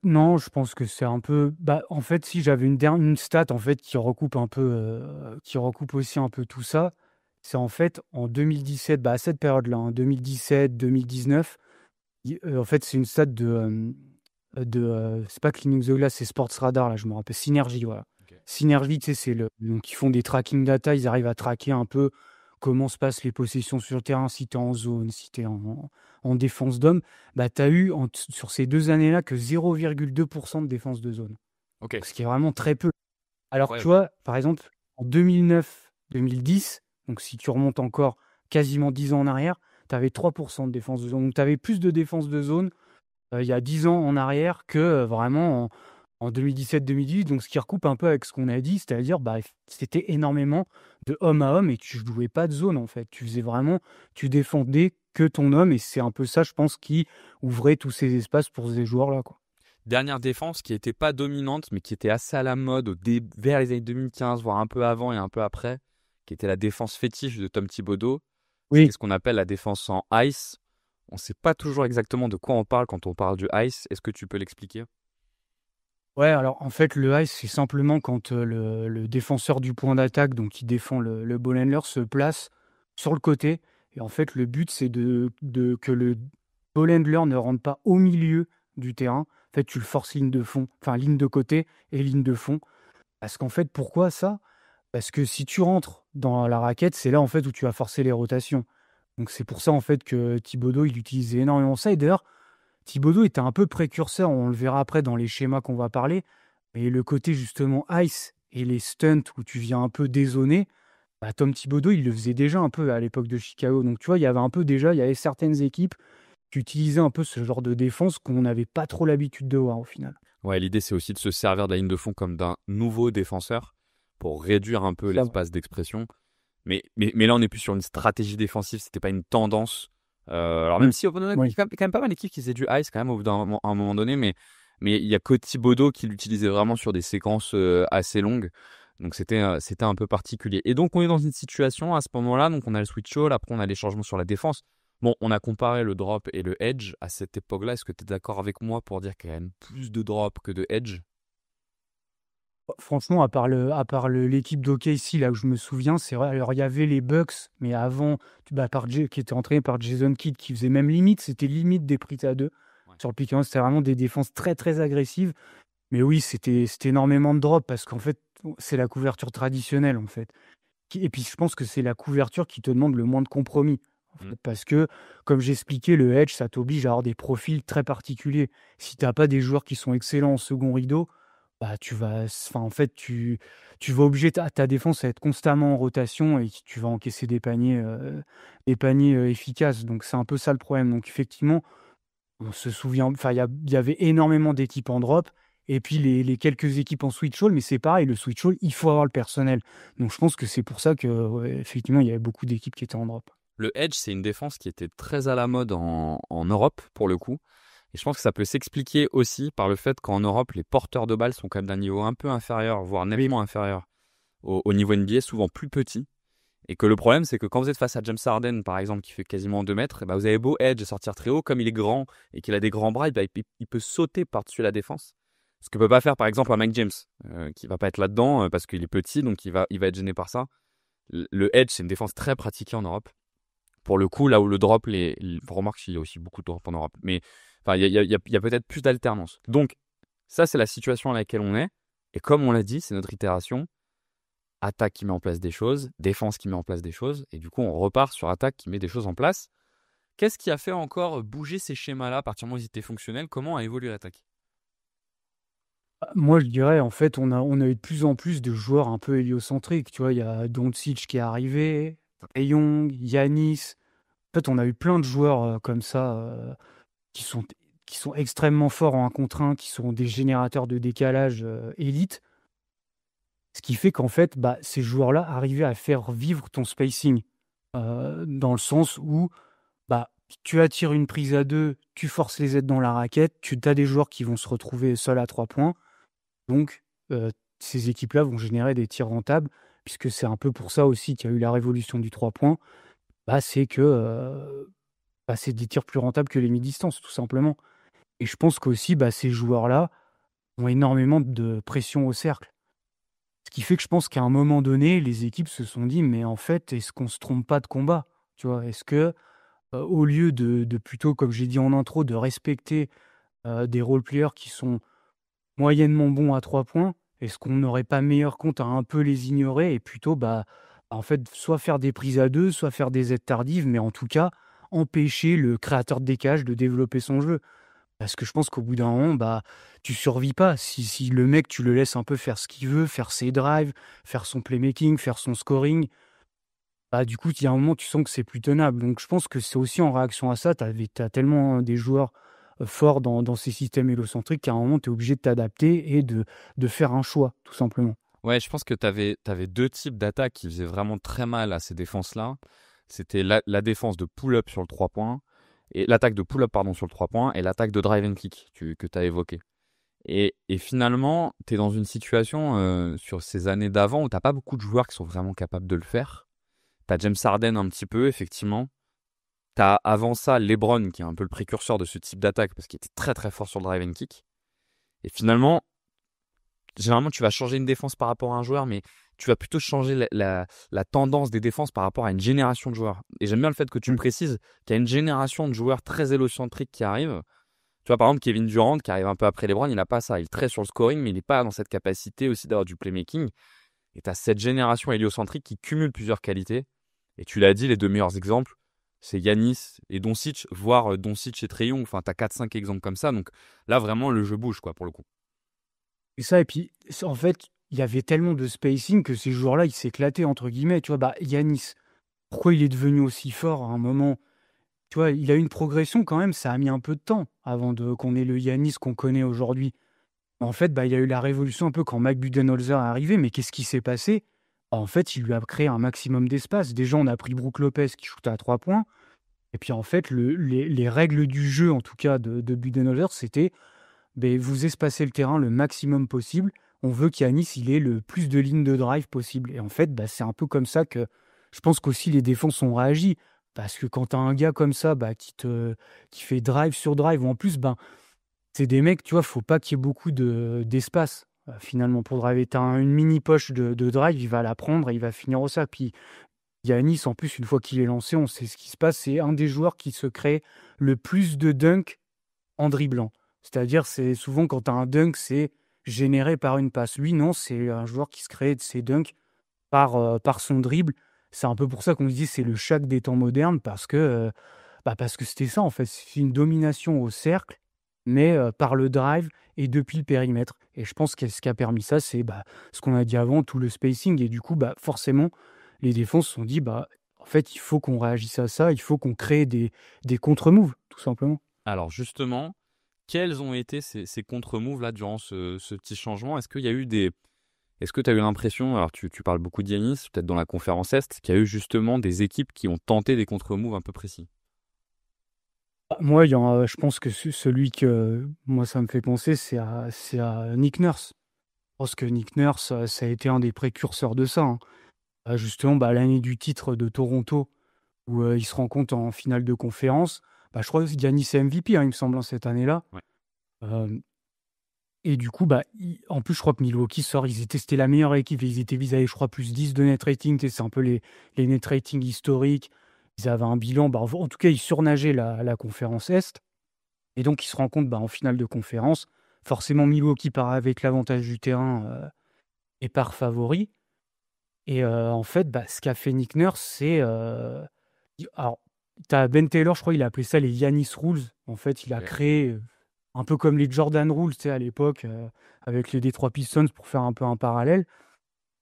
non, je pense que c'est un peu. Bah, en fait, si j'avais une stat en fait qui recoupe un peu, qui recoupe aussi un peu tout ça, c'est en fait en 2017, bah, à cette période-là, hein, 2017-2019, en fait, c'est une stat c'est pas Cleaning the Glass, c'est Sports Radar, là, je me rappelle, Synergy, voilà. Ok. Synergy, tu sais, donc ils font des tracking data, ils arrivent à traquer un peu comment se passent les possessions sur le terrain, si tu es en zone, si tu es en défense d'homme, bah, tu as eu sur ces 2 années-là que 0,2% de défense de zone. Ok. Ce qui est vraiment très peu. Alors, Ouais. tu vois, par exemple, en 2009-2010, donc si tu remontes encore quasiment 10 ans en arrière, tu avais 3% de défense de zone. Donc, tu avais plus de défense de zone il y a 10 ans en arrière que vraiment en 2017-2018. Donc, ce qui recoupe un peu avec ce qu'on a dit, c'est-à-dire bah, c'était énormément de homme à homme et tu jouais pas de zone en fait. Tu faisais vraiment, tu défendais que ton homme et c'est un peu ça, je pense, qui ouvrait tous ces espaces pour ces joueurs-là, quoi. Dernière défense qui n'était pas dominante, mais qui était assez à la mode vers les années 2015, voire un peu avant et un peu après, qui était la défense fétiche de Tom Thibodeau. C'était Oui. ce qu'on appelle la défense en ice. On ne sait pas toujours exactement de quoi on parle quand on parle du ice. Est-ce que tu peux l'expliquer? Ouais, alors en fait, le ice, c'est simplement quand le défenseur du point d'attaque, donc qui défend le ball handler, se place sur le côté. Et en fait, le but, c'est que le ball handler ne rentre pas au milieu du terrain. En fait, tu le forces ligne de fond, enfin ligne de côté et ligne de fond. Parce qu'en fait, pourquoi ça? Parce que si tu rentres dans la raquette, c'est là en fait où tu vas forcer les rotations. Donc c'est pour ça en fait que Thibodeau, il utilisait énormément ça. Et d'ailleurs, Thibodeau était un peu précurseur, on le verra après dans les schémas qu'on va parler, mais le côté justement ice et les stunts où tu viens un peu dézoner, bah, Tom Thibodeau, il le faisait déjà un peu à l'époque de Chicago. Donc tu vois, il y avait un peu déjà, il y avait certaines équipes qui utilisaient un peu ce genre de défense qu'on n'avait pas trop l'habitude de voir au final. Ouais, l'idée c'est aussi de se servir de la ligne de fond comme d'un nouveau défenseur pour réduire un peu Ça va. l'espace d'expression. Mais là, on n'est plus sur une stratégie défensive, c'était pas une tendance. Alors même Mm. si il y a Oui. quand même pas mal d'équipes qui faisaient du ice quand même au bout à un moment donné, mais il y a que Thibodeau qui l'utilisait vraiment sur des séquences assez longues. Donc c'était un peu particulier. Et donc on est dans une situation à ce moment-là, donc on a le switch all, après on a les changements sur la défense. Bon, on a comparé le drop et le edge à cette époque-là. Est-ce que tu es d'accord avec moi pour dire qu'il y a quand même plus de drop que de edge? Franchement, l'équipe d'OKC, là où je me souviens, c'est vrai. Alors, il y avait les Bucks, mais avant, qui était entraîné par Jason Kidd, qui faisait même limite, c'était limite des prises à deux. Ouais. Sur le pick and roll, c'était vraiment des défenses très, très agressives. Mais oui, c'était énormément de drop parce qu'en fait, c'est la couverture traditionnelle, en fait. Et puis, je pense que c'est la couverture qui te demande le moins de compromis. En Mm. fait, parce que, comme j'expliquais, le edge, ça t'oblige à avoir des profils très particuliers. Si tu n'as pas des joueurs qui sont excellents en second rideau, bah, en fait, tu vas obliger ta défense à être constamment en rotation et tu vas encaisser des paniers efficaces. Donc, c'est un peu ça le problème. Donc, effectivement, on se souvient, enfin, il y avait énormément d'équipes en drop et puis les quelques équipes en switch all, mais c'est pareil, le switch all, il faut avoir le personnel. Donc, je pense que c'est pour ça que, ouais, effectivement, il y avait beaucoup d'équipes qui étaient en drop. Le edge, c'est une défense qui était très à la mode en Europe, pour le coup. Et je pense que ça peut s'expliquer aussi par le fait qu'en Europe, les porteurs de balles sont quand même d'un niveau un peu inférieur, voire nettement inférieur au niveau NBA, souvent plus petit. Et que le problème, c'est que quand vous êtes face à James Harden, par exemple, qui fait quasiment 2 mètres, bah vous avez beau edge sortir très haut, comme il est grand et qu'il a des grands bras, il peut sauter par-dessus la défense. Ce que peut pas faire, par exemple, un Mike James, qui va pas être là-dedans parce qu'il est petit, donc il va être gêné par ça. Le edge, c'est une défense très pratiquée en Europe. Pour le coup, là où le drop, remarque qu'il y a aussi beaucoup de drop en Europe. Mais enfin, il y a peut-être plus d'alternance. Donc, ça, c'est la situation à laquelle on est. Et comme on l'a dit, c'est notre itération. Attaque qui met en place des choses, défense qui met en place des choses. Et du coup, on repart sur attaque qui met des choses en place. Qu'est-ce qui a fait encore bouger ces schémas-là à partir du moment où ils étaient fonctionnels? Comment a évolué l'attaque? Moi, je dirais, en fait, on a eu de plus en plus de joueurs un peu héliocentriques. Tu vois, il y a Doncic qui est arrivé, Trae Young, Giannis. En fait, on a eu plein de joueurs comme ça qui sont, qui sont extrêmement forts en 1 contre 1, qui sont des générateurs de décalage élite. Ce qui fait qu'en fait, bah, ces joueurs-là arrivaient à faire vivre ton spacing. Dans le sens où bah, tu attires une prise à deux, tu forces les aides dans la raquette, tu as des joueurs qui vont se retrouver seuls à 3 points. Donc, ces équipes-là vont générer des tirs rentables, puisque c'est un peu pour ça aussi qu'il y a eu la révolution du 3 points. Bah, c'est que c'est des tirs plus rentables que les mi-distances, tout simplement. Et je pense qu'aussi, bah, ces joueurs-là ont énormément de pression au cercle. Ce qui fait que je pense qu'à un moment donné, les équipes se sont dit, mais en fait, est-ce qu'on se trompe pas de combat? Tu vois, est-ce que, au lieu de plutôt, comme j'ai dit en intro, de respecter des role-players qui sont moyennement bons à 3 points, est-ce qu'on n'aurait pas meilleur compte à un peu les ignorer et plutôt bah, En fait, soit faire des prises à 2, soit faire des aides tardives, mais en tout cas, empêcher le créateur de décage de développer son jeu. Parce que je pense qu'au bout d'un moment, bah, tu survis pas. Si le mec, tu le laisses un peu faire ce qu'il veut, faire ses drives, faire son playmaking, faire son scoring, bah, du coup, il y a un moment, tu sens que c'est plus tenable. Donc je pense que c'est aussi en réaction à ça, tu as tellement des joueurs, forts dans ces systèmes hélocentriques qu'à un moment, tu es obligé de t'adapter et de faire un choix, tout simplement. Ouais, je pense que tu avais deux types d'attaques qui faisaient vraiment très mal à ces défenses-là. C'était la défense de pull-up sur le 3 points, et l'attaque de pull-up pardon, sur le 3 points, et l'attaque de drive and kick que tu as évoqué. Et finalement, tu es dans une situation sur ces années d'avant où tu pas beaucoup de joueurs qui sont vraiment capables de le faire. Tu as James Harden un petit peu, effectivement. Tu as avant ça LeBron, qui est un peu le précurseur de ce type d'attaque, parce qu'il était très très fort sur le drive and kick. Et finalement, généralement, tu vas changer une défense par rapport à un joueur, mais tu vas plutôt changer la tendance des défenses par rapport à une génération de joueurs. Et j'aime bien le fait que tu me précises qu'il y a une génération de joueurs très hélocentriques qui arrive. Tu vois, par exemple, Kevin Durant, qui arrive un peu après LeBron, il n'a pas ça. Il est très sur le scoring, mais il n'est pas dans cette capacité aussi d'avoir du playmaking. Et tu as cette génération héliocentrique qui cumule plusieurs qualités. Et tu l'as dit, les deux meilleurs exemples, c'est Giannis et Doncic, voire Doncic et Trae Young. Enfin, tu as 4-5 exemples comme ça. Donc là, vraiment, le jeu bouge, quoi, pour le coup. Et ça, et puis, en fait, il y avait tellement de spacing que ces joueurs-là, ils s'éclataient, entre guillemets. Tu vois, bah, Yanis, pourquoi il est devenu aussi fort à un moment? Tu vois, il a eu une progression quand même, ça a mis un peu de temps avant qu'on ait le Yanis qu'on connaît aujourd'hui. En fait, bah, il y a eu la révolution un peu quand Mike Budenholzer est arrivé, mais qu'est-ce qui s'est passé? En fait, il lui a créé un maximum d'espace. Déjà, on a pris Brook Lopez qui shootait à 3 points. Et puis, en fait, les règles du jeu, en tout cas de Budenholzer, c'était ben, vous espacez le terrain le maximum possible. On veut qu'Yanis il ait le plus de lignes de drive possible. Et en fait, bah, c'est un peu comme ça que je pense qu'aussi les défenses ont réagi. Parce que quand tu as un gars comme ça bah, qui fait drive sur drive, ou en plus, ben, c'est des mecs, tu vois, faut pas qu'il y ait beaucoup d'espace finalement pour driver. Tu as une mini poche de drive, il va la prendre et il va finir au sac. Puis Yanis, en plus, une fois qu'il est lancé, on sait ce qui se passe. C'est un des joueurs qui se crée le plus de dunks en dribblant. C'est-à-dire, c'est souvent quand tu as un dunk, c'est généré par une passe. Lui, non, c'est un joueur qui se crée de ses dunks par son dribble. C'est un peu pour ça qu'on dit c'est le Shaq des temps modernes parce que c'était ça en fait. C'est une domination au cercle, mais par le drive et depuis le périmètre. Et je pense que ce qui a permis ça, c'est ce qu'on a dit avant, tout le spacing. Et du coup, forcément, les défenses se sont dit en fait, il faut qu'on réagisse à ça, il faut qu'on crée des contre-moves, tout simplement. Alors justement, quels ont été ces contre-moves là durant ce petit changement? Est-ce qu'il y a eu Est-ce que tu as eu l'impression, alors tu parles beaucoup de Giannis, peut-être dans la conférence Est, qu'il y a eu justement des équipes qui ont tenté des contre-moves un peu précis? Moi, je pense que celui que moi ça me fait penser, c'est à Nick Nurse. Je pense que Nick Nurse, ça a été un des précurseurs de ça, hein. Justement, l'année du titre de Toronto où, il se rencontre en finale de conférence, je crois que Giannis est MVP, hein, il me semble, hein, cette année-là. Ouais. Hem Et du coup, en plus, je crois que Milwaukee c'était la meilleure équipe. Ils avaient, je crois, plus 10 de net rating. Tu sais, c'est un peu les net ratings historiques. Ils avaient un bilan, en tout cas, ils surnageaient la conférence Est. Et donc, ils se rencontrent en finale de conférence. Forcément, Milwaukee part avec l'avantage du terrain et part favori. Et en fait, ce qu'a fait Nick Nurse, c'est. Alors, tu as Ben Taylor, je crois, il a appelé ça les Giannis Rules. En fait, il a Ok. créé un peu comme les Jordan Rules, tu sais, à l'époque, avec les Detroit Pistons, pour faire un peu un parallèle.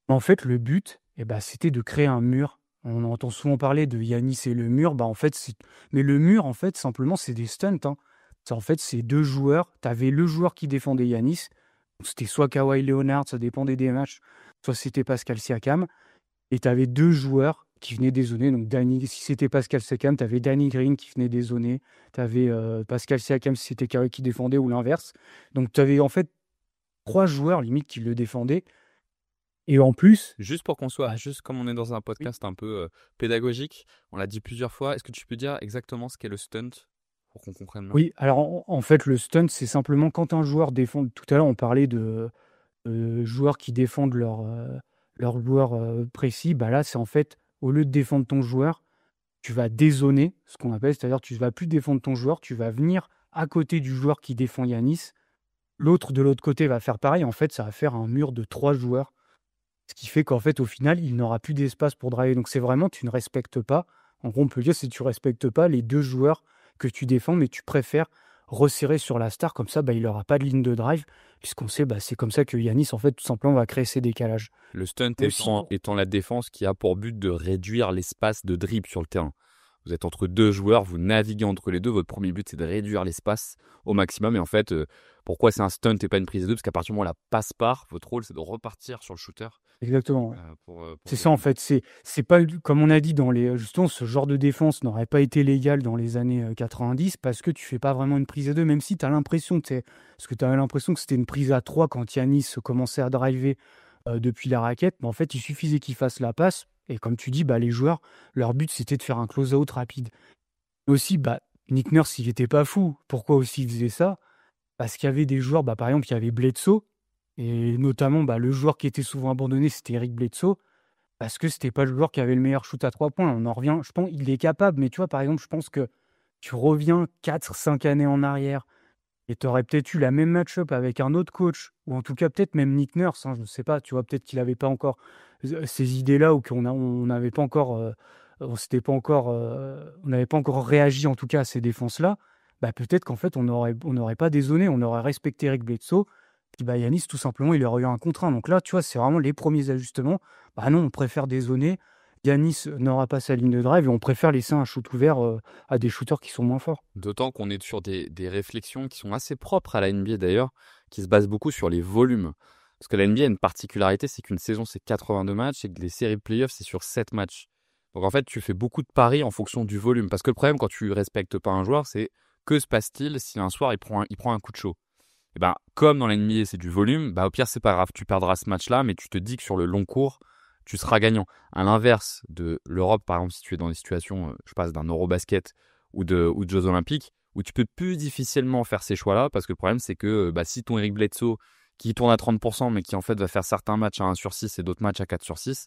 En fait, le but, c'était de créer un mur. On entend souvent parler de Giannis et le mur. En fait, mais le mur, en fait, simplement, c'est des stunts, hein. En fait, c'est deux joueurs. Tu avais le joueur qui défendait Giannis. C'était soit Kawhi Leonard, ça dépendait des matchs, soit c'était Pascal Siakam. Et tu avais deux joueurs qui venaient dézoner. Donc, si c'était Pascal Siakam, tu avais Danny Green qui venait dézoner. Tu avais Pascal Siakam si c'était Kawhi qui défendait ou l'inverse. Donc, tu avais en fait 3 joueurs limite qui le défendaient. Et en plus, Juste pour qu'on soit, juste comme on est dans un podcast un peu pédagogique, on l'a dit plusieurs fois, est-ce que tu peux dire exactement ce qu'est le stunt pour qu'on comprenne bien? oui, alors en fait, le stunt, c'est simplement quand un joueur défend. Tout à l'heure, on parlait de joueurs qui défendent leur joueur précis. Là, c'est en fait, au lieu de défendre ton joueur, tu vas dézoner, ce qu'on appelle, c'est-à-dire tu ne vas plus défendre ton joueur, tu vas venir à côté du joueur qui défend Yanis. L'autre de l'autre côté va faire pareil. En fait, ça va faire un mur de 3 joueurs. Ce qui fait qu'en fait, au final, il n'aura plus d'espace pour driver. Donc c'est vraiment, tu ne respectes pas. En gros, on peut dire, c'est que tu respectes pas les deux joueurs que tu défends, mais tu préfères resserrer sur la star. Comme ça, il n'aura pas de ligne de drive, puisqu'on sait, c'est comme ça que Yanis, en fait, tout simplement, va créer ses décalages. Le stunt Aussi, étant la défense qui a pour but de réduire l'espace de dribble sur le terrain. Vous êtes entre deux joueurs, vous naviguez entre les deux. Votre premier but, c'est de réduire l'espace au maximum. Et en fait, pourquoi c'est un stunt et pas une prise de deux? Parce qu'à partir du moment où la passe part, votre rôle, c'est de repartir sur le shooter. exactement. Ouais. Pour C'est ça, en fait. C'est pas, comme on a dit, justement, ce genre de défense n'aurait pas été légal dans les années 90 parce que tu fais pas vraiment une prise à deux, même si tu as l'impression, parce que tu avais l'impression que c'était une prise à 3 quand Yanis commençait à driver depuis la raquette. Mais en fait, il suffisait qu'il fasse la passe. Et comme tu dis, les joueurs, leur but, c'était de faire un close-out rapide. Aussi, Nick Nurse, il était pas fou. Pourquoi aussi il faisait ça? Parce qu'il y avait des joueurs, par exemple, il y avait Bledsoe, et notamment, le joueur qui était souvent abandonné, c'était Eric Bledsoe, parce que c'était pas le joueur qui avait le meilleur shoot à 3 points. On en revient, je pense, il est capable, mais tu vois, par exemple, je pense que tu reviens 4-5 années en arrière, et tu aurais peut-être eu la même match-up avec un autre coach, ou en tout cas peut-être même Nick Nurse, je ne sais pas, tu vois, peut-être qu'il n'avait pas encore ces idées-là, ou on n'avait pas encore, on n'avait pas encore réagi en tout cas à ces défenses-là. Peut-être qu'en fait on n'aurait pas dézonné, on aurait respecté Eric Bledsoe, puis Yanis tout simplement il aurait eu un contre 1. Donc là, tu vois, c'est vraiment les premiers ajustements. Non, on préfère dézoner. Yanis n'aura pas sa ligne de drive et on préfère laisser un shoot ouvert à des shooters qui sont moins forts. D'autant qu'on est sur des réflexions qui sont assez propres à la NBA d'ailleurs, qui se basent beaucoup sur les volumes. Parce que la NBA a une particularité, c'est qu'une saison c'est 82 matchs et que les séries de playoffs c'est sur 7 matchs. Donc en fait, tu fais beaucoup de paris en fonction du volume. Parce que le problème quand tu respectes pas un joueur, c'est que se passe-t-il si un soir il prend un coup de chaud? Et comme dans la NBA c'est du volume, au pire c'est pas grave, tu perdras ce match-là, mais tu te dis que sur le long cours, tu seras gagnant. À l'inverse de l'Europe, par exemple, si tu es dans des situations, je passe d'un Eurobasket ou de Jeux Olympiques, où tu peux plus difficilement faire ces choix-là, parce que le problème, c'est que si ton Eric Bledsoe, qui tourne à 30%, mais qui en fait va faire certains matchs à 1/6 et d'autres matchs à 4/6,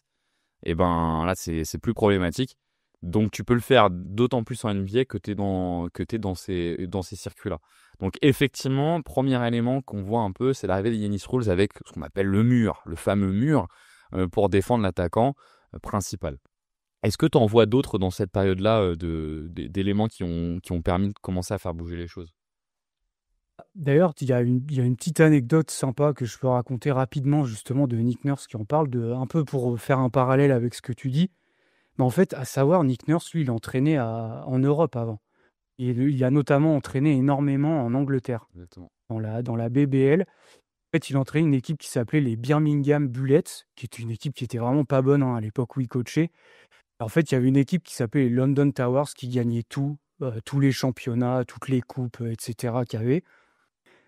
et là, c'est plus problématique. Donc, tu peux le faire d'autant plus en NBA que tu es dans ces circuits-là. Donc, effectivement, premier élément qu'on voit un peu, c'est l'arrivée des Yanis Rules avec ce qu'on appelle le mur, le fameux mur, pour défendre l'attaquant principal. Est-ce que tu en vois d'autres dans cette période-là d'éléments qui ont permis de commencer à faire bouger les choses? D'ailleurs, il y a une petite anecdote sympa que je peux raconter rapidement justement de Nick Nurse qui en parle, un peu pour faire un parallèle avec ce que tu dis. Mais en fait, à savoir, Nick Nurse, lui, il entraînait en Europe avant. Et il a notamment entraîné énormément en Angleterre, Exactement. dans la BBL. En fait, il entraînait une équipe qui s'appelait les Birmingham Bullets, qui était une équipe qui était vraiment pas bonne à l'époque où il coachait. En fait, il y avait une équipe qui s'appelait les London Towers qui gagnait tout, tous les championnats, toutes les coupes, etc. qu'il y avait.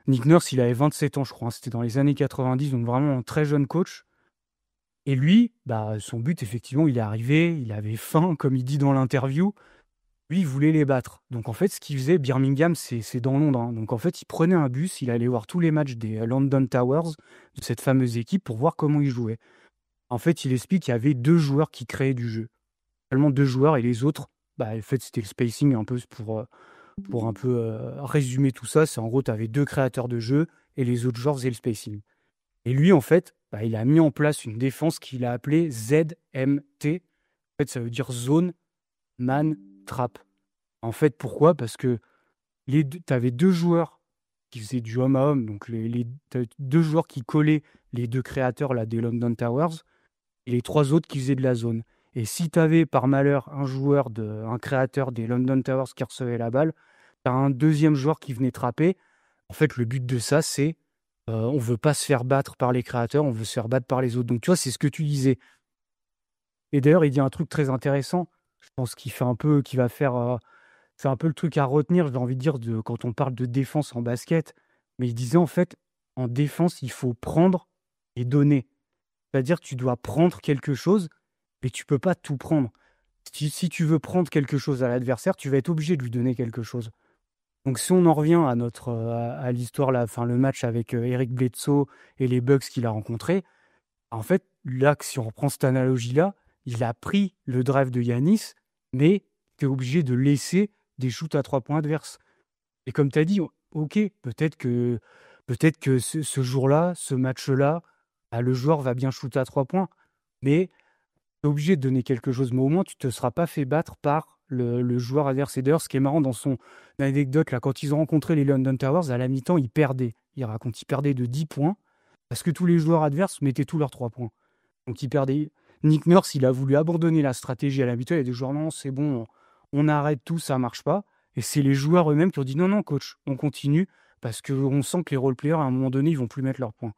Nick Nurse, il avait 27 ans, je crois. C'était dans les années 90, donc vraiment un très jeune coach. Et lui, son but, effectivement, il est arrivé, il avait faim, comme il dit dans l'interview. Lui, il voulait les battre. Donc, en fait, ce qu'il faisait, Birmingham, c'est dans Londres. Donc, en fait, il prenait un bus, il allait voir tous les matchs des London Towers, de cette fameuse équipe, pour voir comment ils jouaient. En fait, il explique qu'il y avait 2 joueurs qui créaient du jeu. Seulement 2 joueurs, et les autres, en fait, c'était le spacing un peu pour un peu résumer tout ça. C'est en gros, tu avais 2 créateurs de jeu, et les autres joueurs faisaient le spacing. Et lui, en fait, il a mis en place une défense qu'il a appelée ZMT. En fait, ça veut dire Zone, Man, Trap. En fait, pourquoi? Parce que tu avais 2 joueurs qui faisaient du homme à homme, donc t'avais 2 joueurs qui collaient les 2 créateurs là, des London Towers, et les 3 autres qui faisaient de la zone. Et si tu avais par malheur un créateur des London Towers qui recevait la balle, tu as un deuxième joueur qui venait trapper. En fait, le but de ça, c'est on veut pas se faire battre par les créateurs, on veut se faire battre par les autres. Donc, tu vois, c'est ce que tu disais. Et d'ailleurs, il dit un truc très intéressant. Je pense qu'il va faire. C'est un peu le truc à retenir, j'ai envie de dire, quand on parle de défense en basket. Mais il disait, en fait, en défense, il faut prendre et donner. C'est-à-dire que tu dois prendre quelque chose, mais tu peux pas tout prendre. Si tu veux prendre quelque chose à l'adversaire, tu vas être obligé de lui donner quelque chose. Donc si on en revient à l'histoire, le match avec Eric Bledsoe et les Bucks qu'il a rencontrés, en fait, là, si on reprend cette analogie-là, il a pris le drive de Yanis, mais tu es obligé de laisser des shoots à 3 points adverses. Et comme tu as dit, ok, peut-être que ce jour-là, ce match-là, le joueur va bien shooter à 3 points. mais tu es obligé de donner quelque chose. Mais au moins, tu te seras pas fait battre par le joueur adverse. Et d'ailleurs, ce qui est marrant dans son anecdote, là, quand ils ont rencontré les London Towers, à la mi-temps, ils perdaient. Il raconte, ils perdaient de 10 points parce que tous les joueurs adverses mettaient tous leurs 3 points. Donc, ils perdaient. Nick Nurse, il a voulu abandonner la stratégie à la mi-temps. Il y a des joueurs, non, c'est bon, on arrête tout, ça marche pas. Et c'est les joueurs eux-mêmes qui ont dit, non, non, coach, on continue parce qu'on sent que les role-players, à un moment donné, ils vont plus mettre leurs points.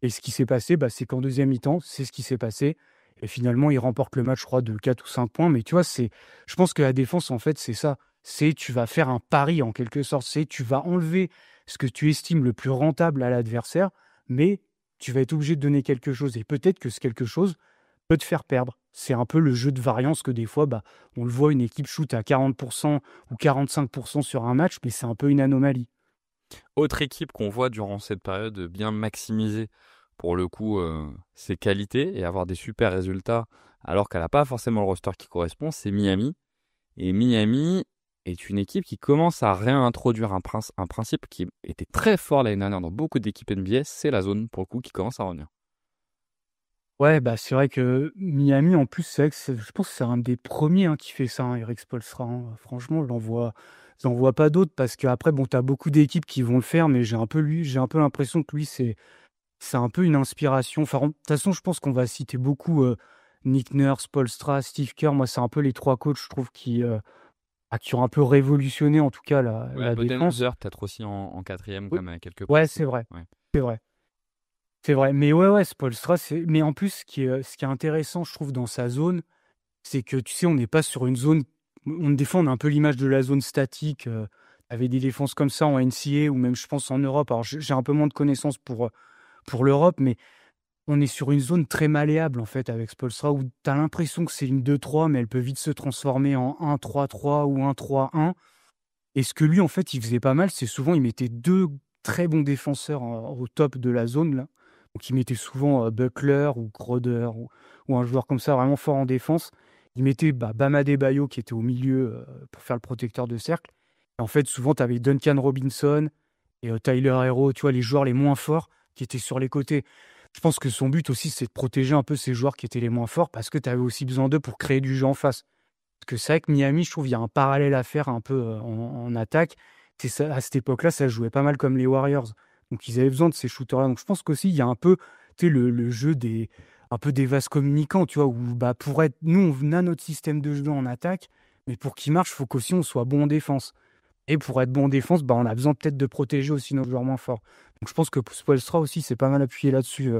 Et ce qui s'est passé, c'est qu'en deuxième mi-temps, c'est ce qui s'est passé. Et finalement, ils remportent le match, je crois, de 4 ou 5 points. Mais tu vois, je pense que la défense, en fait, c'est ça. C'est tu vas faire un pari, en quelque sorte. C'est tu vas enlever ce que tu estimes le plus rentable à l'adversaire, mais tu vas être obligé de donner quelque chose. Et peut-être que ce quelque chose peut te faire perdre. C'est un peu le jeu de variance que des fois, on le voit, une équipe shoot à 40% ou 45% sur un match, mais c'est un peu une anomalie. Autre équipe qu'on voit durant cette période bien maximiser pour le coup ses qualités et avoir des super résultats alors qu'elle n'a pas forcément le roster qui correspond, c'est Miami. Et Miami est une équipe qui commence à réintroduire un principe qui était très fort l'année dernière dans beaucoup d'équipes NBA, c'est la zone pour le coup qui commence à revenir. Ouais, c'est vrai que Miami, en plus, c'est vrai que je pense que c'est un des premiers qui fait ça, Eric Spoelstra. Franchement, j'en vois pas d'autres parce qu'après, tu as beaucoup d'équipes qui vont le faire, mais j'ai un peu l'impression que lui, c'est un peu une inspiration. Enfin, de toute façon, je pense qu'on va citer beaucoup Nick Nurse, Spoelstra, Steve Kerr. Moi, c'est un peu les 3 coachs, je trouve, qui ont un peu révolutionné, en tout cas, la défense. Budenholzer, peut-être aussi en quatrième, Oui. comme à quelques Ouais, points. c'est vrai. Ouais. C'est vrai. C'est vrai. Mais ouais, Spoelstra, mais en plus, ce qui est intéressant, je trouve, dans sa zone, c'est que, tu sais, on n'est pas sur une zone. Des fois, on a un peu l'image de la zone statique. Avec des défenses comme ça en NCAA ou même, je pense, en Europe. Alors, j'ai un peu moins de connaissances pour l'Europe, mais on est sur une zone très malléable, en fait, avec Spoelstra, où tu as l'impression que c'est une 2-3, mais elle peut vite se transformer en 1-3-3 ou 1-3-1. Et ce que lui, en fait, il faisait pas mal, c'est souvent, il mettait 2 très bons défenseurs au top de la zone, là. Donc, il mettait souvent Buckler ou Crowder ou un joueur comme ça, vraiment fort en défense. Il mettait Bam Adebayo qui était au milieu pour faire le protecteur de cercle. Et en fait, souvent, tu avais Duncan Robinson et Tyler Herro, tu vois, les joueurs les moins forts qui étaient sur les côtés. Je pense que son but aussi, c'est de protéger un peu ces joueurs qui étaient les moins forts parce que tu avais aussi besoin d'eux pour créer du jeu en face. Parce que c'est vrai que Miami, je trouve, il y a un parallèle à faire un peu en attaque. C'est ça, à cette époque-là, ça jouait pas mal comme les Warriors. Donc, ils avaient besoin de ces shooters-là. Donc, je pense qu'aussi, il y a un peu le jeu un peu des vases communicants, tu vois, où nous, on a notre système de jeu en attaque, mais pour qu'il marche, il faut qu'aussi on soit bon en défense. Et pour être bon en défense, on a besoin peut-être de protéger aussi nos joueurs moins forts. Donc, je pense que Spoelstra aussi, c'est pas mal appuyé là-dessus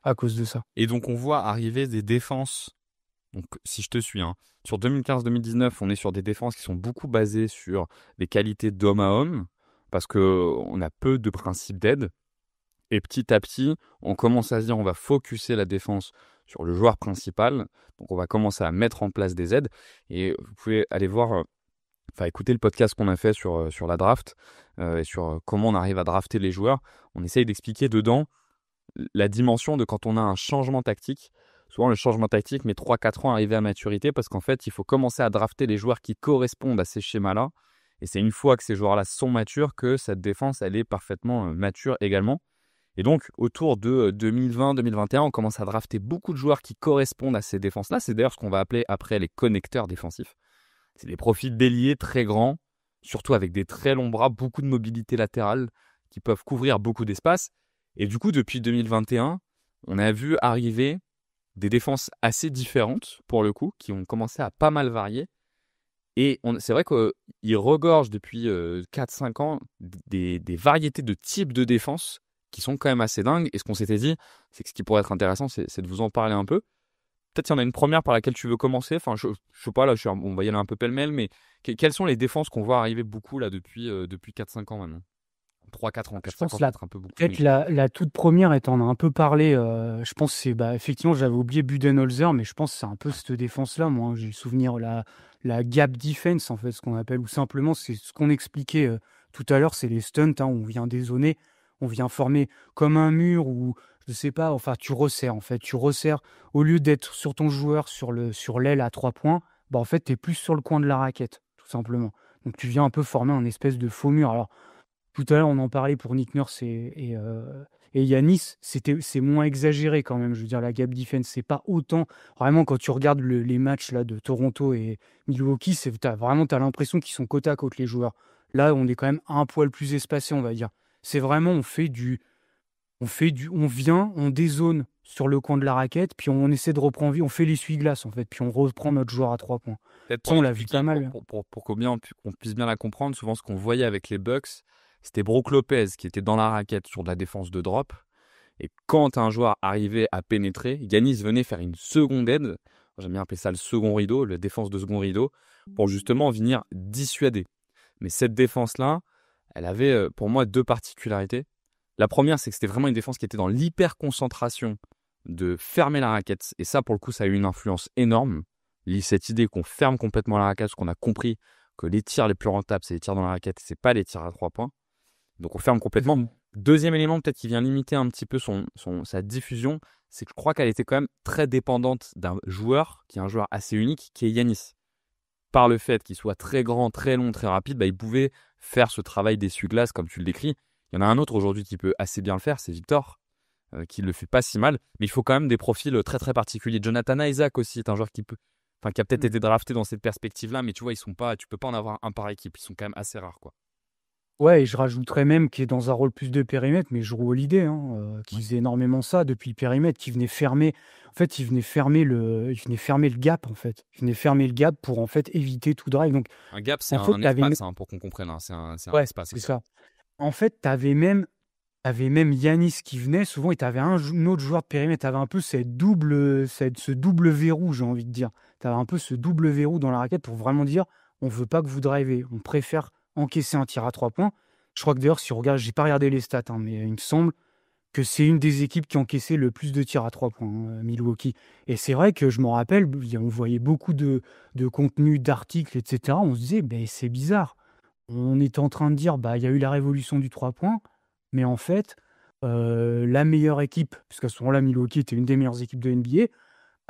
à cause de ça. Et donc on voit arriver des défenses. Donc, si je te suis, sur 2015-2019, on est sur des défenses qui sont beaucoup basées sur des qualités d'homme à homme, parce qu'on a peu de principes d'aide. Et petit à petit, on commence à se dire on va focuser la défense sur le joueur principal. Donc, on va commencer à mettre en place des aides. Et vous pouvez aller voir, écouter le podcast qu'on a fait sur la draft et sur comment on arrive à drafter les joueurs. On essaye d'expliquer dedans la dimension de quand on a un changement tactique. Souvent, le changement tactique met 3-4 ans à arriver à maturité parce qu'en fait, il faut commencer à drafter les joueurs qui correspondent à ces schémas-là. Et c'est une fois que ces joueurs-là sont matures que cette défense, elle est parfaitement mature également. Et donc, autour de 2020-2021, on commence à drafter beaucoup de joueurs qui correspondent à ces défenses-là. C'est d'ailleurs ce qu'on va appeler après les connecteurs défensifs. C'est des profils d'ailiers très grands, surtout avec des très longs bras, beaucoup de mobilité latérale qui peuvent couvrir beaucoup d'espace. Et du coup, depuis 2021, on a vu arriver des défenses assez différentes, pour le coup, qui ont commencé à pas mal varier. Et c'est vrai qu'ils regorgent depuis 4-5 ans des variétés de types de défense qui sont quand même assez dingues. Et ce qu'on s'était dit, c'est que ce qui pourrait être intéressant, c'est de vous en parler un peu. Peut-être qu'il y en a une première par laquelle tu veux commencer. Enfin, je sais pas, là, on va y aller un peu pêle-mêle, mais quelles sont les défenses qu'on voit arriver beaucoup là depuis 4-5 ans maintenant? 3-4 ans, 4-5 ans, peut-être un peu beaucoup. Peut-être la toute première, et t'en as un peu parlé, je pense que c'est, effectivement, j'avais oublié Budenholzer, mais je pense que c'est un peu cette défense-là. Moi, j'ai le souvenir, la gap defense, en fait, ce qu'on appelle, ou simplement, c'est ce qu'on expliquait tout à l'heure, c'est les stunts, on vient dézoner, on vient former comme un mur, ou je sais pas, enfin, tu resserres, en fait, au lieu d'être sur ton joueur, sur l'aile à 3 points, en fait, t'es plus sur le coin de la raquette, tout simplement. Donc, tu viens un peu former un espèce de faux mur. Alors, tout à l'heure, on en parlait pour Nick Nurse et Et Yanis, c'est moins exagéré quand même. Je veux dire, la gap defense, c'est pas autant. Vraiment, quand tu regardes les matchs là, de Toronto et Milwaukee, t'as l'impression qu'ils sont côte à côte, les joueurs. Là, on est quand même un poil plus espacé, on va dire. C'est vraiment, on vient, on dézone sur le coin de la raquette, puis on essaie de reprendre vie, on fait l'essuie-glace en fait, puis on reprend notre joueur à 3 points. Peut-être Ça, pour on l'a vu expliquer, pas mal. qu'on puisse bien la comprendre, souvent ce qu'on voyait avec les Bucks, c'était Brook Lopez qui était dans la raquette sur de la défense de drop. Et quand un joueur arrivait à pénétrer, Giannis venait faire une seconde aide, j'aime bien appeler ça le second rideau, la défense de second rideau, pour justement venir dissuader. Mais cette défense-là, elle avait pour moi 2 particularités. La première, c'est que c'était vraiment une défense qui était dans l'hyper-concentration de fermer la raquette. Et ça, pour le coup, ça a eu une influence énorme. Cette idée qu'on ferme complètement la raquette, parce qu'on a compris que les tirs les plus rentables, c'est les tirs dans la raquette, c'est pas les tirs à 3 points. Donc on ferme complètement. Deuxième élément, peut-être qui vient limiter un petit peu sa diffusion, c'est que je crois qu'elle était quand même très dépendante d'un joueur, qui est un joueur assez unique, qui est Giannis. Par le fait qu'il soit très grand, très long, très rapide, il pouvait faire ce travail d'essuie-glace, comme tu le décris. Il y en a un autre aujourd'hui qui peut assez bien le faire, c'est Victor, qui le fait pas si mal. Mais il faut quand même des profils très très particuliers. Jonathan Isaac aussi est un joueur qui a peut-être été drafté dans cette perspective-là, mais tu vois, tu peux pas en avoir un par équipe. Ils sont quand même assez rares, quoi. Ouais, et je rajouterais même qu'il est dans un rôle plus de périmètre, mais Jrue Holiday, qui Ouais. faisait énormément ça depuis le périmètre, qui venait fermer. En fait, il venait fermer le gap, en fait. Il venait fermer le gap pour, en fait, éviter tout drive. Donc, Un gap, c'est en fait, un t'avais espace, pour qu'on comprenne. C'est un ouais, espace. c'est ça. En fait, t'avais même Yanis qui venait souvent et t'avais un autre joueur de périmètre. T'avais un peu ce double verrou, j'ai envie de dire. T'avais un peu ce double verrou dans la raquette pour vraiment dire on veut pas que vous drivez. On préfère encaisser un tir à 3 points. Je crois que d'ailleurs, si on regarde, j'ai pas regardé les stats, mais il me semble que c'est une des équipes qui encaissait le plus de tirs à 3 points, Milwaukee. Et c'est vrai que je m'en rappelle, on voyait beaucoup de contenu, d'articles, etc. On se disait, ben, c'est bizarre. On était en train de dire, il y a eu la révolution du 3 points, mais en fait, la meilleure équipe, parce qu'à ce moment-là, Milwaukee était une des meilleures équipes de NBA,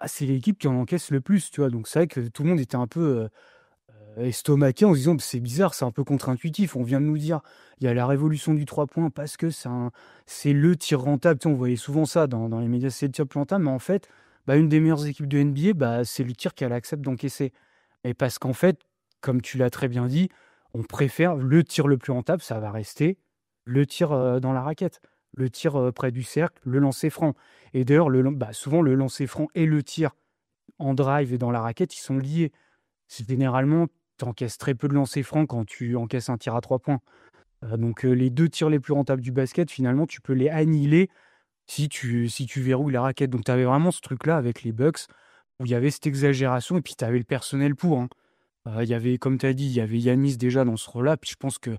c'est l'équipe qui en encaisse le plus, tu vois. Donc c'est vrai que tout le monde était un peu estomaqué en se disant, c'est bizarre, c'est un peu contre-intuitif. On vient de nous dire, il y a la révolution du 3 points parce que c'est le tir rentable. Tu sais, on voyait souvent ça dans les médias, c'est le tir plus rentable, mais en fait, une des meilleures équipes de NBA, c'est le tir qu'elle accepte d'encaisser. Et parce qu'en fait, comme tu l'as très bien dit, on préfère le tir le plus rentable, ça va rester le tir dans la raquette, le tir près du cercle, le lancer franc. Et d'ailleurs, souvent, le lancer franc et le tir en drive et dans la raquette, ils sont liés. Généralement, tu encaisses très peu de lancers francs quand tu encaisses un tir à 3 points. Donc, les 2 tirs les plus rentables du basket, finalement, tu peux les annihiler si tu verrouilles la raquette. Donc, tu avais vraiment ce truc-là avec les Bucks où il y avait cette exagération et puis tu avais le personnel pour. Il y avait, comme tu as dit, il y avait Yanis déjà dans ce rôle-là. Puis je pense que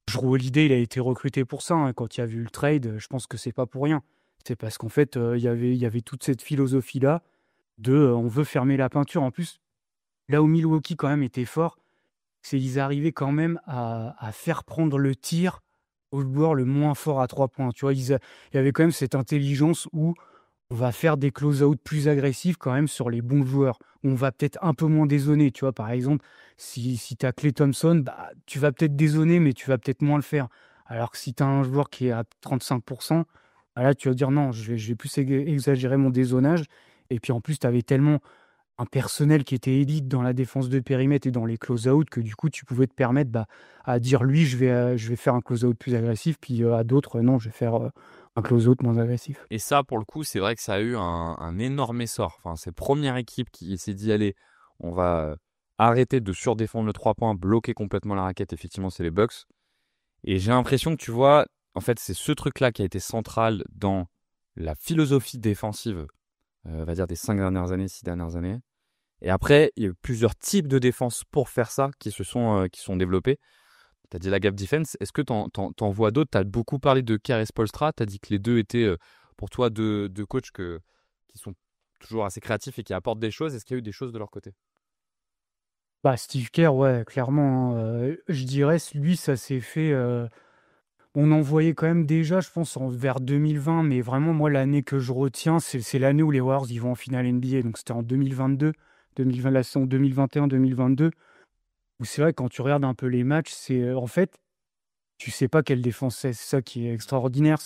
Jrue Holiday, il a été recruté pour ça. Quand il y a eu le trade, je pense que c'est pas pour rien. C'est parce qu'en fait, il y avait toute cette philosophie-là de on veut fermer la peinture. En plus, là où Milwaukee quand même était fort, c'est qu'ils arrivaient quand même à faire prendre le tir au joueur le moins fort à 3 points. Tu vois, il y avait quand même cette intelligence où on va faire des close-out plus agressifs quand même sur les bons joueurs. On va peut-être un peu moins dézoner. Tu vois, par exemple, si tu as Klay Thompson, tu vas peut-être dézoner, mais tu vas peut-être moins le faire. Alors que si tu as un joueur qui est à 35%, là, tu vas dire non, je vais plus exagérer mon dézonage. Et puis en plus, tu avais tellement un personnel qui était élite dans la défense de périmètre et dans les close-out que du coup, tu pouvais te permettre à dire lui, je vais faire un close-out plus agressif, puis à d'autres, non, je vais faire un close-out moins agressif. Et ça, pour le coup, c'est vrai que ça a eu un énorme essor. Enfin, c'est la première équipe qui s'est dit, allez, on va arrêter de surdéfendre le 3 points, bloquer complètement la raquette. Effectivement, c'est les Bucks. Et j'ai l'impression que, tu vois, en fait, c'est ce truc-là qui a été central dans la philosophie défensive, on va dire des 6 dernières années. Et après, il y a eu plusieurs types de défense pour faire ça qui sont développés. Tu as dit la gap defense. Est-ce que t'en vois d'autres? Tu as beaucoup parlé de Kerr et Spoelstra. Tu as dit que les deux étaient, pour toi, deux coachs qui sont toujours assez créatifs et qui apportent des choses. Est-ce qu'il y a eu des choses de leur côté? Steve Kerr, ouais, clairement, je dirais, lui, ça s'est fait. On en voyait quand même déjà, je pense, vers 2020, mais vraiment, moi, l'année que je retiens, c'est l'année où les Warriors ils vont en finale NBA. Donc, c'était en 2022, la saison 2021-2022. Où c'est vrai, quand tu regardes un peu les matchs, en fait, tu sais pas quelle défense c'est. C'est ça qui est extraordinaire.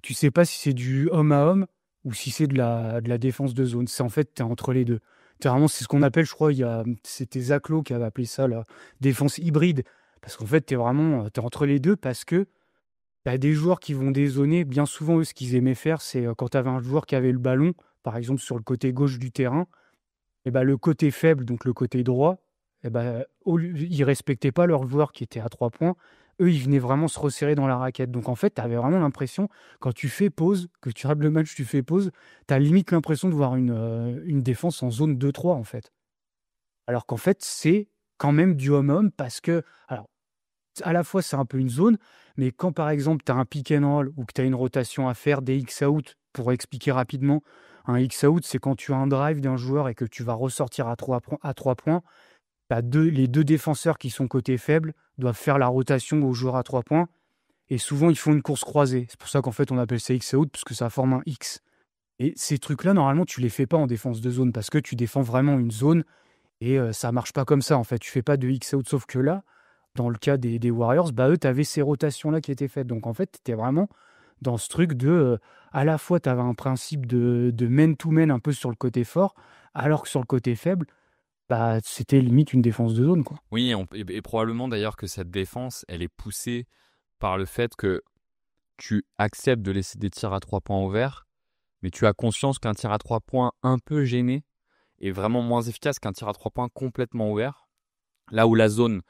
tu sais pas si c'est du homme à homme ou si c'est de la défense de zone. C'est en fait, tu es entre les deux. Vraiment, c'est ce qu'on appelle, je crois, c'était Zach Lowe qui avait appelé ça la défense hybride. Parce qu'en fait, tu es vraiment t'es entre les deux parce que tu as des joueurs qui vont dézoner. Bien souvent, eux, ce qu'ils aimaient faire, c'est quand tu avais un joueur qui avait le ballon, par exemple sur le côté gauche du terrain, et ben, le côté faible, donc le côté droit, et ben, ils respectaient pas leur joueur qui était à 3 points. Eux, ils venaient vraiment se resserrer dans la raquette. Donc en fait, tu avais vraiment l'impression, quand tu fais pause, que tu regardes le match, tu fais pause, tu as limite l'impression de voir une défense en zone 2-3 en fait. Alors qu'en fait, c'est quand même du homme-homme parce que, alors, à la fois, c'est un peu une zone, mais quand par exemple, tu as un pick and roll ou que tu as une rotation à faire, des X-out, pour expliquer rapidement, un X-out, c'est quand tu as un drive d'un joueur et que tu vas ressortir à 3 points, les deux défenseurs qui sont côté faible doivent faire la rotation au joueur à 3 points, et souvent, ils font une course croisée. C'est pour ça qu'en fait, on appelle ça X-out, parce que ça forme un X. Et ces trucs-là, normalement, tu les fais pas en défense de zone, parce que tu défends vraiment une zone, et ça marche pas comme ça, en fait. Tu fais pas de X-out, sauf que là, dans le cas des Warriors, bah, eux, tu avais ces rotations-là qui étaient faites. Donc, en fait, tu étais vraiment dans ce truc de... à la fois, tu avais un principe de man-to-man un peu sur le côté fort, alors que sur le côté faible, bah, c'était limite une défense de zone, quoi. Oui, et probablement d'ailleurs que cette défense, elle est poussée par le fait que tu acceptes de laisser des tirs à 3 points ouverts, mais tu as conscience qu'un tir à 3 points un peu gêné est vraiment moins efficace qu'un tir à 3 points complètement ouvert. Là où la zone,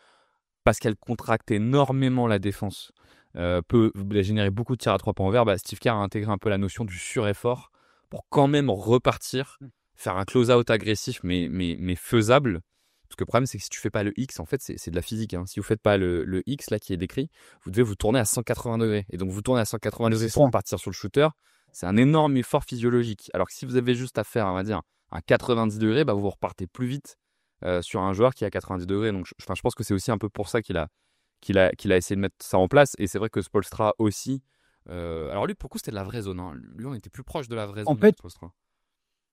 parce qu'elle contracte énormément la défense, peut générer beaucoup de tirs à 3 points ouverts, bah, Steve Kerr a intégré un peu la notion du sureffort pour quand même repartir, faire un close-out agressif mais faisable. Parce que le problème, c'est que si tu fais pas le X, en fait, c'est de la physique. Hein. Si vous faites pas le X là qui est décrit, vous devez vous tourner à 180 degrés. Et donc vous tournez à 180 degrés sans partir sur le shooter, c'est un énorme effort physiologique. Alors que si vous avez juste à faire, on va dire, un 90 degrés, bah, vous repartez plus vite sur un joueur qui est à 90 degrés. Donc je pense que c'est aussi un peu pour ça qu'il a essayé de mettre ça en place. Et c'est vrai que Spoelstra aussi. Alors lui, pour le coup, c'était de la vraie zone. Hein. Lui, on était plus proche de la vraie zone. En fait, Spoelstra.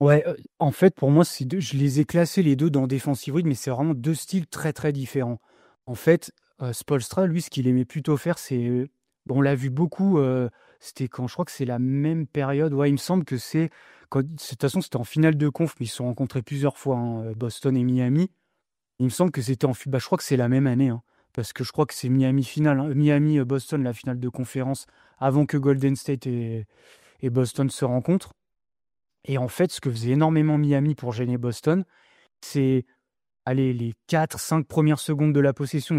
ouais, en fait, pour moi, je les ai classés les deux dans défense hybride, mais c'est vraiment deux styles très très différents. En fait, Spoelstra, lui, ce qu'il aimait plutôt faire, c'est, bon, on l'a vu beaucoup, c'était quand, je crois que c'est la même période, ouais, il me semble que de toute façon, c'était en finale de conf, mais ils se sont rencontrés plusieurs fois, hein, Boston et Miami. Il me semble que c'était je crois que c'est la même année, hein, parce que je crois que c'est Miami finale, hein, Miami-Boston, la finale de conférence, avant que Golden State et Boston se rencontrent. Et en fait, ce que faisait énormément Miami pour gêner Boston, c'est, allez, les 4-5 premières secondes de la possession,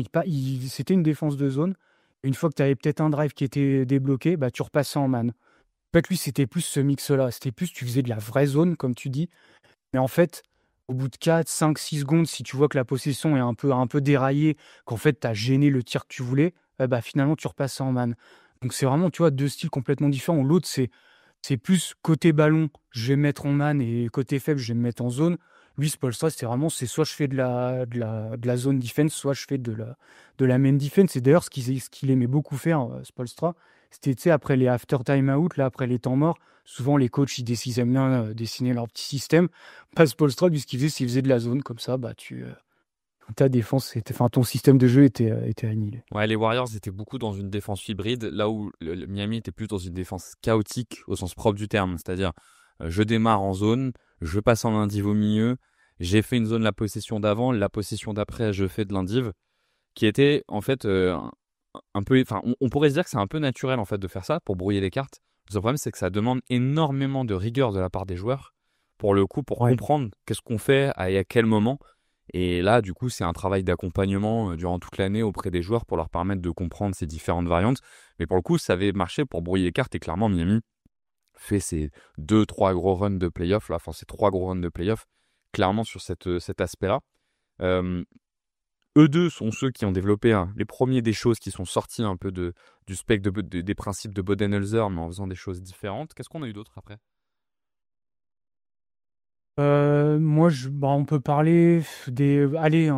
c'était une défense de zone. Une fois que tu avais peut-être un drive qui était débloqué, bah, tu repassais en man. En fait, lui, c'était plus ce mix-là. C'était plus, tu faisais de la vraie zone, comme tu dis. Mais en fait, au bout de 4, 5, 6 secondes, si tu vois que la possession est un peu déraillée, qu'en fait, tu as gêné le tir que tu voulais, bah, finalement, tu repasses en man. Donc, c'est vraiment, tu vois, deux styles complètement différents. L'autre, c'est plus côté ballon, je vais me mettre en man, et côté faible, je vais me mettre en zone. Lui, Spoelstra, c'est soit je fais de la zone defense, soit je fais de la main defense. Et d'ailleurs, ce qu'il aimait beaucoup faire, Spoelstra, c'était, tu sais, après les after time-out, là, après les temps morts, souvent les coachs, ils aiment bien dessiner leur petit système. Pas Spoelstra, lui, ce qu'il faisait, c'est qu'il faisait de la zone, comme ça, bah, ta défense, ton système de jeu était annihilé. Ouais, les Warriors étaient beaucoup dans une défense hybride, là où le Miami était plus dans une défense chaotique au sens propre du terme. C'est-à-dire, je démarre en zone, je passe en indiv au milieu, j'ai fait une zone la possession d'avant, la possession d'après, je fais de l'indiv, qui était en fait un peu. Enfin, on pourrait se dire que c'est un peu naturel en fait de faire ça pour brouiller les cartes. Le problème, c'est que ça demande énormément de rigueur de la part des joueurs pour le coup, pour comprendre qu'est-ce qu'on fait et à quel moment. Et là, du coup, c'est un travail d'accompagnement durant toute l'année auprès des joueurs pour leur permettre de comprendre ces différentes variantes. Mais pour le coup, ça avait marché pour brouiller les cartes. Et clairement, Miami fait ses 2-3 gros runs de playoff, là, enfin ses 3 gros runs de playoff, clairement sur cet aspect-là. Eux deux sont ceux qui ont développé les premiers des choses qui sont sortis un peu du spectre des principes de Budenholzer, mais en faisant des choses différentes. Qu'est-ce qu'on a eu d'autre après ? Moi, on peut parler allez,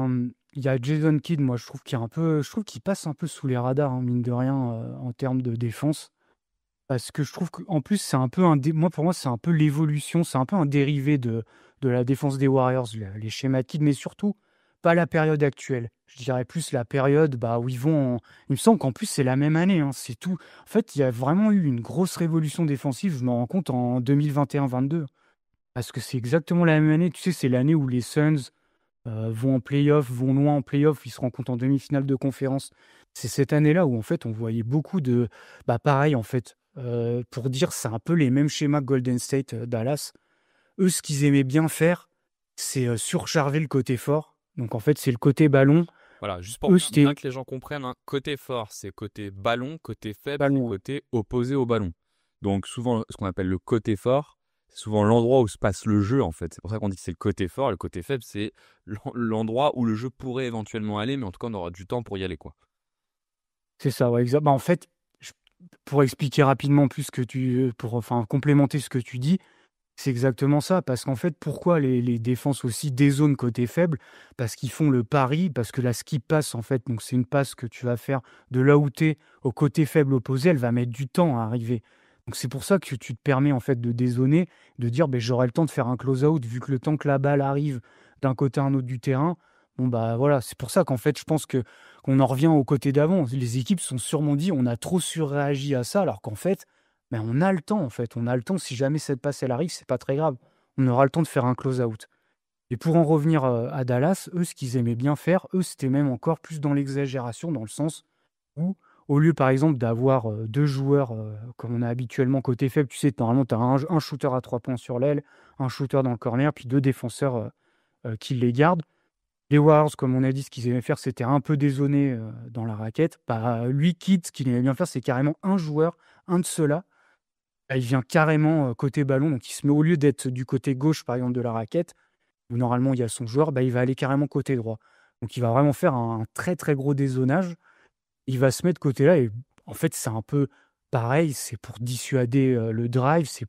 il y a Jason Kidd, moi, je trouve qu'il passe un peu sous les radars, hein, mine de rien, en termes de défense. Parce que je trouve qu'en plus, c'est un peu pour moi, c'est un peu l'évolution, c'est un peu un dérivé de la défense des Warriors, les schémas de Kidd, mais surtout pas la période actuelle. Je dirais plus la période où ils vont. Il me semble qu'en plus c'est la même année. Hein, c'est tout. En fait, il y a vraiment eu une grosse révolution défensive. Je m'en rends compte en 2021-22 parce que c'est exactement la même année. Tu sais, c'est l'année où les Suns vont en play-off, vont loin en play-off. Ils se rencontrent en demi-finale de conférence. C'est cette année-là où en fait on voyait beaucoup de. Pareil en fait. Pour dire, c'est un peu les mêmes schémas que Golden State, Dallas. Eux, ce qu'ils aimaient bien faire, c'est surcharger le côté fort. Donc en fait, c'est le côté ballon. Voilà, juste pour Eux, bien, c'était bien que les gens comprennent, hein, côté fort, c'est côté ballon, côté faible, c'est ballon. côté opposé au ballon. Donc souvent, ce qu'on appelle le côté fort, c'est souvent l'endroit où se passe le jeu en fait. C'est pour ça qu'on dit que c'est le côté fort. Le côté faible, c'est l'endroit où le jeu pourrait éventuellement aller, mais en tout cas, on aura du temps pour y aller, quoi. C'est ça, ouais, exact. En fait, pour expliquer rapidement plus que pour complémenter ce que tu dis, c'est exactement ça. Parce qu'en fait, pourquoi les défenses aussi dézonent côté faible? Parce qu'ils font le pari, parce que la skip passe, en fait, donc c'est une passe que tu vas faire de là où tu es au côté faible opposé, elle va mettre du temps à arriver. Donc c'est pour ça que tu te permets en fait de dézoner, de dire j'aurai le temps de faire un close-out, vu que le temps que la balle arrive d'un côté à un autre du terrain. Bon voilà, c'est pour ça qu'en fait je pense qu'on en revient au côté d'avant. Les équipes se sont sûrement dit on a trop surréagi à ça, alors qu'en fait, on a le temps en fait. On a le temps, si jamais cette passe elle arrive, c'est pas très grave. On aura le temps de faire un close-out. Et pour en revenir à Dallas, eux, ce qu'ils aimaient bien faire, eux, c'était même encore plus dans l'exagération, dans le sens où, au lieu, par exemple, d'avoir deux joueurs comme on a habituellement côté faible, tu sais, normalement, tu as un shooter à 3 points sur l'aile, un shooter dans le corner, puis deux défenseurs qui les gardent. Les Warriors, comme on a dit, ce qu'ils aimaient faire, c'était un peu dézoner dans la raquette. Lui, Kidd, ce qu'il aimait bien faire, c'est carrément un joueur, un de ceux-là. Il vient carrément côté ballon, donc il se met, au lieu d'être du côté gauche, par exemple, de la raquette, où normalement il y a son joueur, il va aller carrément côté droit. Donc il va vraiment faire un très très gros dézonage. Il va se mettre côté là et en fait c'est un peu pareil, c'est pour dissuader le drive, c'est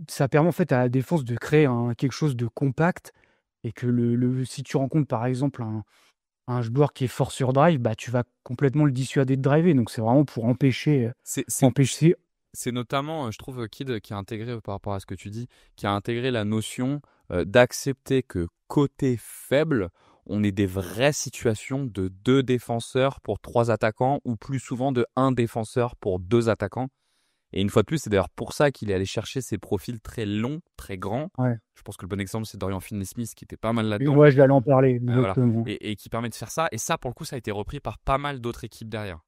ça permet en fait à la défense de créer quelque chose de compact et que si tu rencontres par exemple un joueur qui est fort sur drive, tu vas complètement le dissuader de driver. Donc c'est vraiment pour empêcher. C'est notamment, je trouve, Kid qui a intégré, par rapport à ce que tu dis, qui a intégré la notion d'accepter que côté faible, on ait des vraies situations de 2 défenseurs pour 3 attaquants, ou plus souvent de 1 défenseur pour 2 attaquants. Et une fois de plus, c'est d'ailleurs pour ça qu'il est allé chercher ces profils très longs, très grands. Ouais. Je pense que le bon exemple, c'est Dorian Finney-Smith qui était pas mal là-dedans. Ouais, je vais aller en parler. Voilà. Exactement. Et qui permet de faire ça. Et ça, pour le coup, ça a été repris par pas mal d'autres équipes derrière.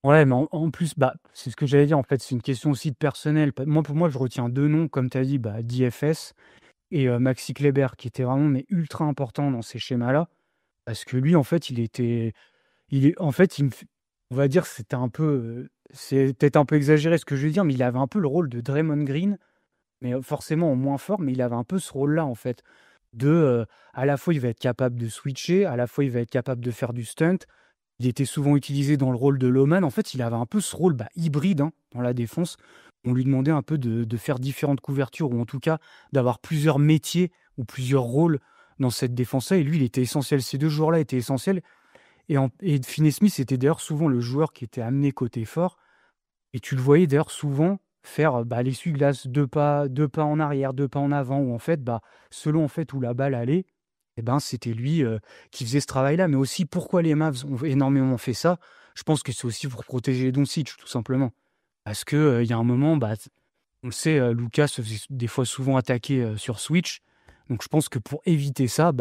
Ouais, mais en plus, c'est ce que j'allais dire. En fait, c'est une question aussi de personnel. Pour moi, je retiens 2 noms, comme tu as dit, DFS et Maxi Kleber, qui étaient vraiment ultra importants dans ces schémas-là. Parce que lui, en fait, on va dire, c'était un peu, c'est peut-être un peu exagéré ce que je vais dire, mais il avait un peu le rôle de Draymond Green, mais forcément en moins fort, mais il avait un peu ce rôle-là, en fait, à la fois, il va être capable de switcher, à la fois, il va être capable de faire du stunt. Il était souvent utilisé dans le rôle de Loman. En fait, il avait un peu ce rôle hybride dans la défense. On lui demandait un peu de faire différentes couvertures, ou en tout cas d'avoir plusieurs métiers ou plusieurs rôles dans cette défense-là. Et lui, il était essentiel. Ces 2 joueurs-là étaient essentiels. Et Finney-Smith était d'ailleurs souvent le joueur qui était amené côté fort. Et tu le voyais d'ailleurs souvent faire l'essuie-glace, 2 pas en arrière, 2 pas en avant, où en fait, selon en fait où la balle allait, c'était lui qui faisait ce travail-là. Mais aussi, pourquoi les Mavs ont énormément fait ça? Je pense que c'est aussi pour protéger Doncic, tout simplement. Parce que il y a un moment, on le sait, Lucas se faisait des fois souvent attaquer sur switch. Donc je pense que pour éviter ça,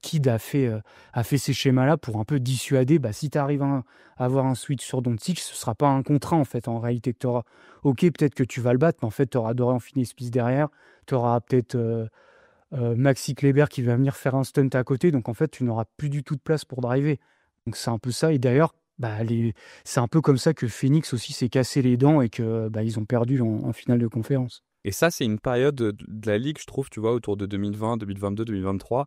Kidd a fait ces schémas-là pour un peu dissuader. Si tu arrives à avoir un switch sur Doncic, ce ne sera pas un contrat en fait. En réalité, que tu auras. Ok, peut-être que tu vas le battre, mais en fait, tu auras Dorian Finney-Smith derrière. Tu auras peut-être Maxi Kleber qui va venir faire un stunt à côté. Donc en fait, tu n'auras plus du tout de place pour driver. Donc c'est un peu ça. Et d'ailleurs, c'est un peu comme ça que Phoenix aussi s'est cassé les dents et que ils ont perdu en finale de conférence. Et ça, c'est une période de la Ligue, je trouve, tu vois, autour de 2020, 2022, 2023.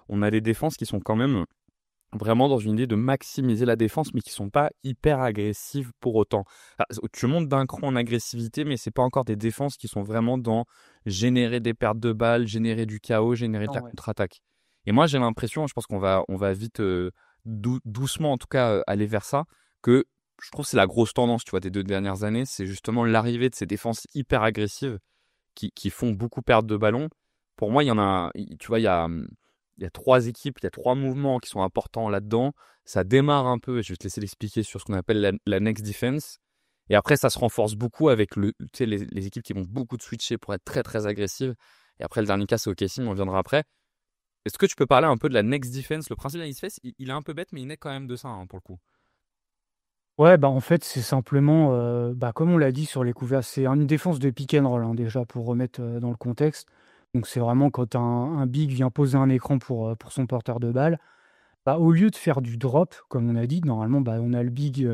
On a des défenses qui sont quand même vraiment dans une idée de maximiser la défense, mais qui ne sont pas hyper agressives pour autant. Tu montes d'un cran en agressivité, mais ce n'est pas encore des défenses qui sont vraiment dans générer des pertes de balles, générer du chaos, générer de la contre-attaque. Et moi, j'ai l'impression, je pense qu'on va vite, doucement en tout cas, aller vers ça, que je trouve que c'est la grosse tendance, tu vois, des 2 dernières années, c'est justement l'arrivée de ces défenses hyper agressives qui font beaucoup perdre de ballons. Pour moi, il y en a, tu vois, il y a il y a 3 équipes, il y a 3 mouvements qui sont importants là-dedans. Ça démarre un peu, et je vais te laisser l'expliquer sur ce qu'on appelle la next defense. Et après, ça se renforce beaucoup avec les équipes qui vont beaucoup de switcher pour être très très agressives. Et après, le dernier cas, c'est OKC, mais on viendra après. Est-ce que tu peux parler un peu de la next defense? Le principe de la next defense, il est un peu bête, mais il naît quand même de ça, hein, pour le coup. Ouais, bah en fait, c'est simplement, bah, comme on l'a dit sur les couverts, c'est une défense de pick and roll, hein, déjà, pour remettre dans le contexte. Donc, c'est vraiment quand un big vient poser un écran pour son porteur de balle, bah, au lieu de faire du drop, comme on a dit, normalement, bah, on a le big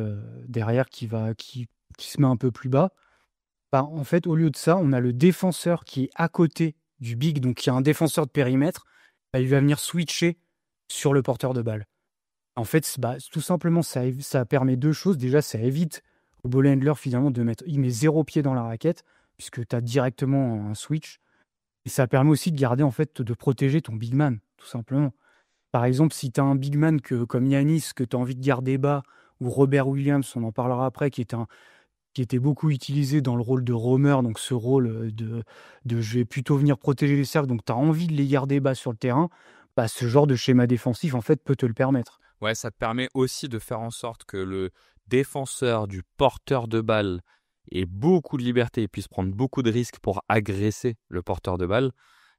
derrière qui se met un peu plus bas. Bah, en fait, au lieu de ça, on a le défenseur qui est à côté du big, donc qui a un défenseur de périmètre, bah, il va venir switcher sur le porteur de balle. En fait, bah, tout simplement, ça permet 2 choses. Déjà, ça évite au ball handler finalement il met 0 pied dans la raquette, puisque tu as directement un switch. Et ça permet aussi de garder, en fait, de protéger ton big man, tout simplement. Par exemple, si tu as un big man comme Yanis, que tu as envie de garder bas, ou Robert Williams, on en parlera après, qui était beaucoup utilisé dans le rôle de roamer, donc ce rôle de je vais plutôt venir protéger les cercles, donc tu as envie de les garder bas sur le terrain, bah, ce genre de schéma défensif, en fait, peut te le permettre. Ouais, ça te permet aussi de faire en sorte que le défenseur du porteur de balle ait beaucoup de liberté et puisse prendre beaucoup de risques pour agresser le porteur de balle.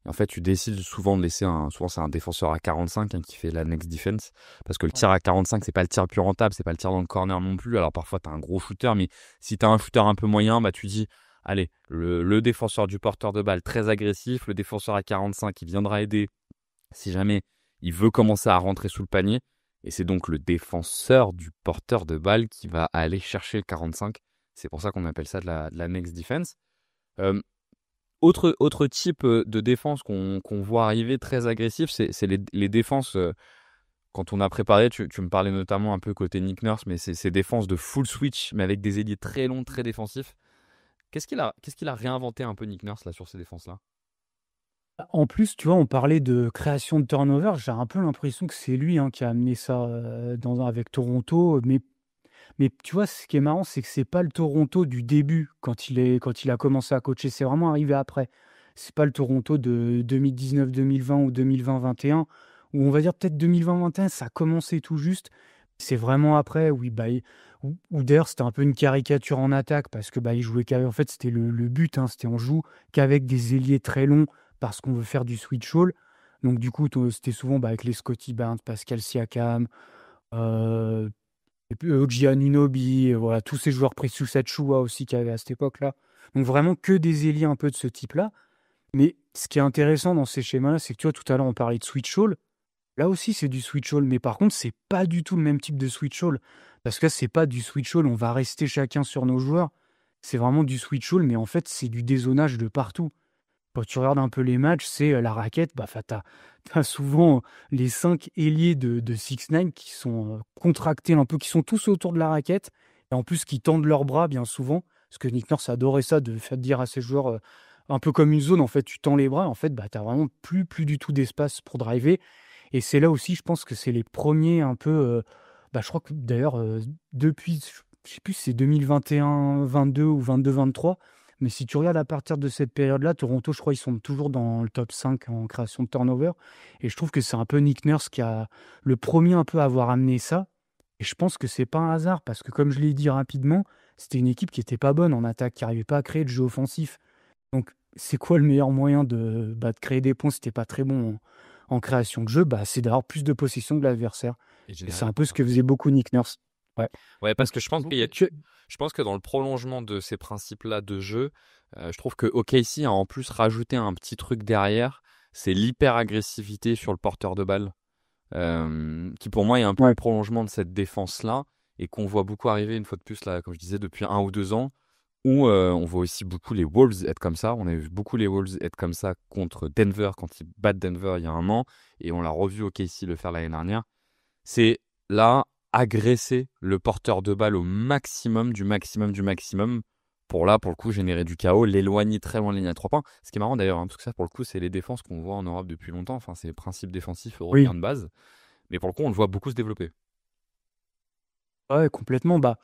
Et en fait, tu décides souvent de laisser souvent c'est un défenseur à 45, hein, qui fait la next defense. Parce que le tir à 45, c'est pas le tir le plus rentable, c'est pas le tir dans le corner non plus. Alors parfois, tu as un gros shooter, mais si tu as un shooter un peu moyen, bah tu dis, allez, le défenseur du porteur de balle très agressif, le défenseur à 45, il viendra aider si jamais il veut commencer à rentrer sous le panier. Et c'est donc le défenseur du porteur de balle qui va aller chercher le 45. C'est pour ça qu'on appelle ça de la next defense. Euh, autre type de défense qu'on voit arriver très agressif, c'est les défenses. Quand on a préparé, tu me parlais notamment un peu côté Nick Nurse, mais c'est ces défenses de full switch, mais avec des ailiers très longs, très défensifs. Qu'est-ce qu'il a réinventé un peu Nick Nurse là sur ces défenses-là? En plus, tu vois, on parlait de création de turnover. J'ai un peu l'impression que c'est lui, hein, qui a amené ça avec Toronto. Mais tu vois, ce qui est marrant, c'est que c'est pas le Toronto du début quand il a commencé à coacher. C'est vraiment arrivé après. C'est pas le Toronto de 2019-2020 ou 2020-21, où on va dire peut-être 2020-21, ça a commencé tout juste. C'est vraiment après, oui, bah, où d'ailleurs c'était un peu une caricature en attaque parce que bah, il jouait qu'avec, en fait, c'était le but, hein, c'était on joue qu'avec des ailiers très longs parce qu'on veut faire du switch all. Donc du coup, c'était souvent bah, avec les Scotty Barnes, Pascal Siakam, euh, et puis OG Anunoby, voilà, tous ces joueurs pris sous cette Chua aussi qu'il y avait à cette époque-là. Donc vraiment que des ailiers un peu de ce type-là. Mais ce qui est intéressant dans ces schémas-là, c'est que tu vois, tout à l'heure on parlait de switch all. Là aussi, c'est du switch all, mais par contre, c'est pas du tout le même type de switch all. Parce que là, c'est pas du switch all, on va rester chacun sur nos joueurs. C'est vraiment du switch all, mais en fait, c'est du dézonage de partout. Quand tu regardes un peu les matchs, c'est la raquette, bah, t'as souvent les 5 ailiers de 6ix9ine qui sont contractés un peu, qui sont tous autour de la raquette, et en plus qui tendent leurs bras bien souvent, parce que Nick Nurse adorait ça, de faire dire à ses joueurs, un peu comme une zone, en fait, tu tends les bras, en fait, bah, t'as vraiment plus du tout d'espace pour driver. Et c'est là aussi, je pense que c'est les premiers un peu, bah, je crois que d'ailleurs, depuis, je sais plus si c'est 2021-22 ou 22-23, mais si tu regardes à partir de cette période-là, Toronto, je crois, ils sont toujours dans le top 5 en création de turnover. Et je trouve que c'est un peu Nick Nurse qui a le premier un peu à avoir amené ça. Et je pense que c'est pas un hasard, parce que comme je l'ai dit rapidement, c'était une équipe qui était pas bonne en attaque, qui n'arrivait pas à créer de jeu offensif. Donc, c'est quoi le meilleur moyen de créer des points si t'es pas très bon en création de jeu? Bah, c'est d'avoir plus de possession que l'adversaire. Et Et c'est générer un des peu ce points. que faisait beaucoup Nick Nurse. Ouais. Ouais, parce Donc, que je pense que dans le prolongement de ces principes-là de jeu, je trouve que OKC a en plus rajouté un petit truc derrière, c'est l'hyper-agressivité sur le porteur de balle, qui pour moi est un peu le ouais. prolongement de cette défense-là, et qu'on voit beaucoup arriver une fois de plus, là, comme je disais, depuis 1 ou 2 ans, où on voit aussi beaucoup les Wolves être comme ça. On a vu beaucoup les Wolves être comme ça contre Denver quand ils battent Denver il y a un an, et on l'a revu OKC le faire l'année dernière. C'est là agresser le porteur de balle au maximum du maximum du maximum pour là, pour le coup, générer du chaos, l'éloigner très loin de la ligne à 3 points. Ce qui est marrant d'ailleurs, hein, parce que ça, pour le coup, c'est les défenses qu'on voit en Europe depuis longtemps. Enfin, c'est les principes défensifs européens Oui, de base. Mais pour le coup, on le voit beaucoup se développer. ouais, complètement. Bah,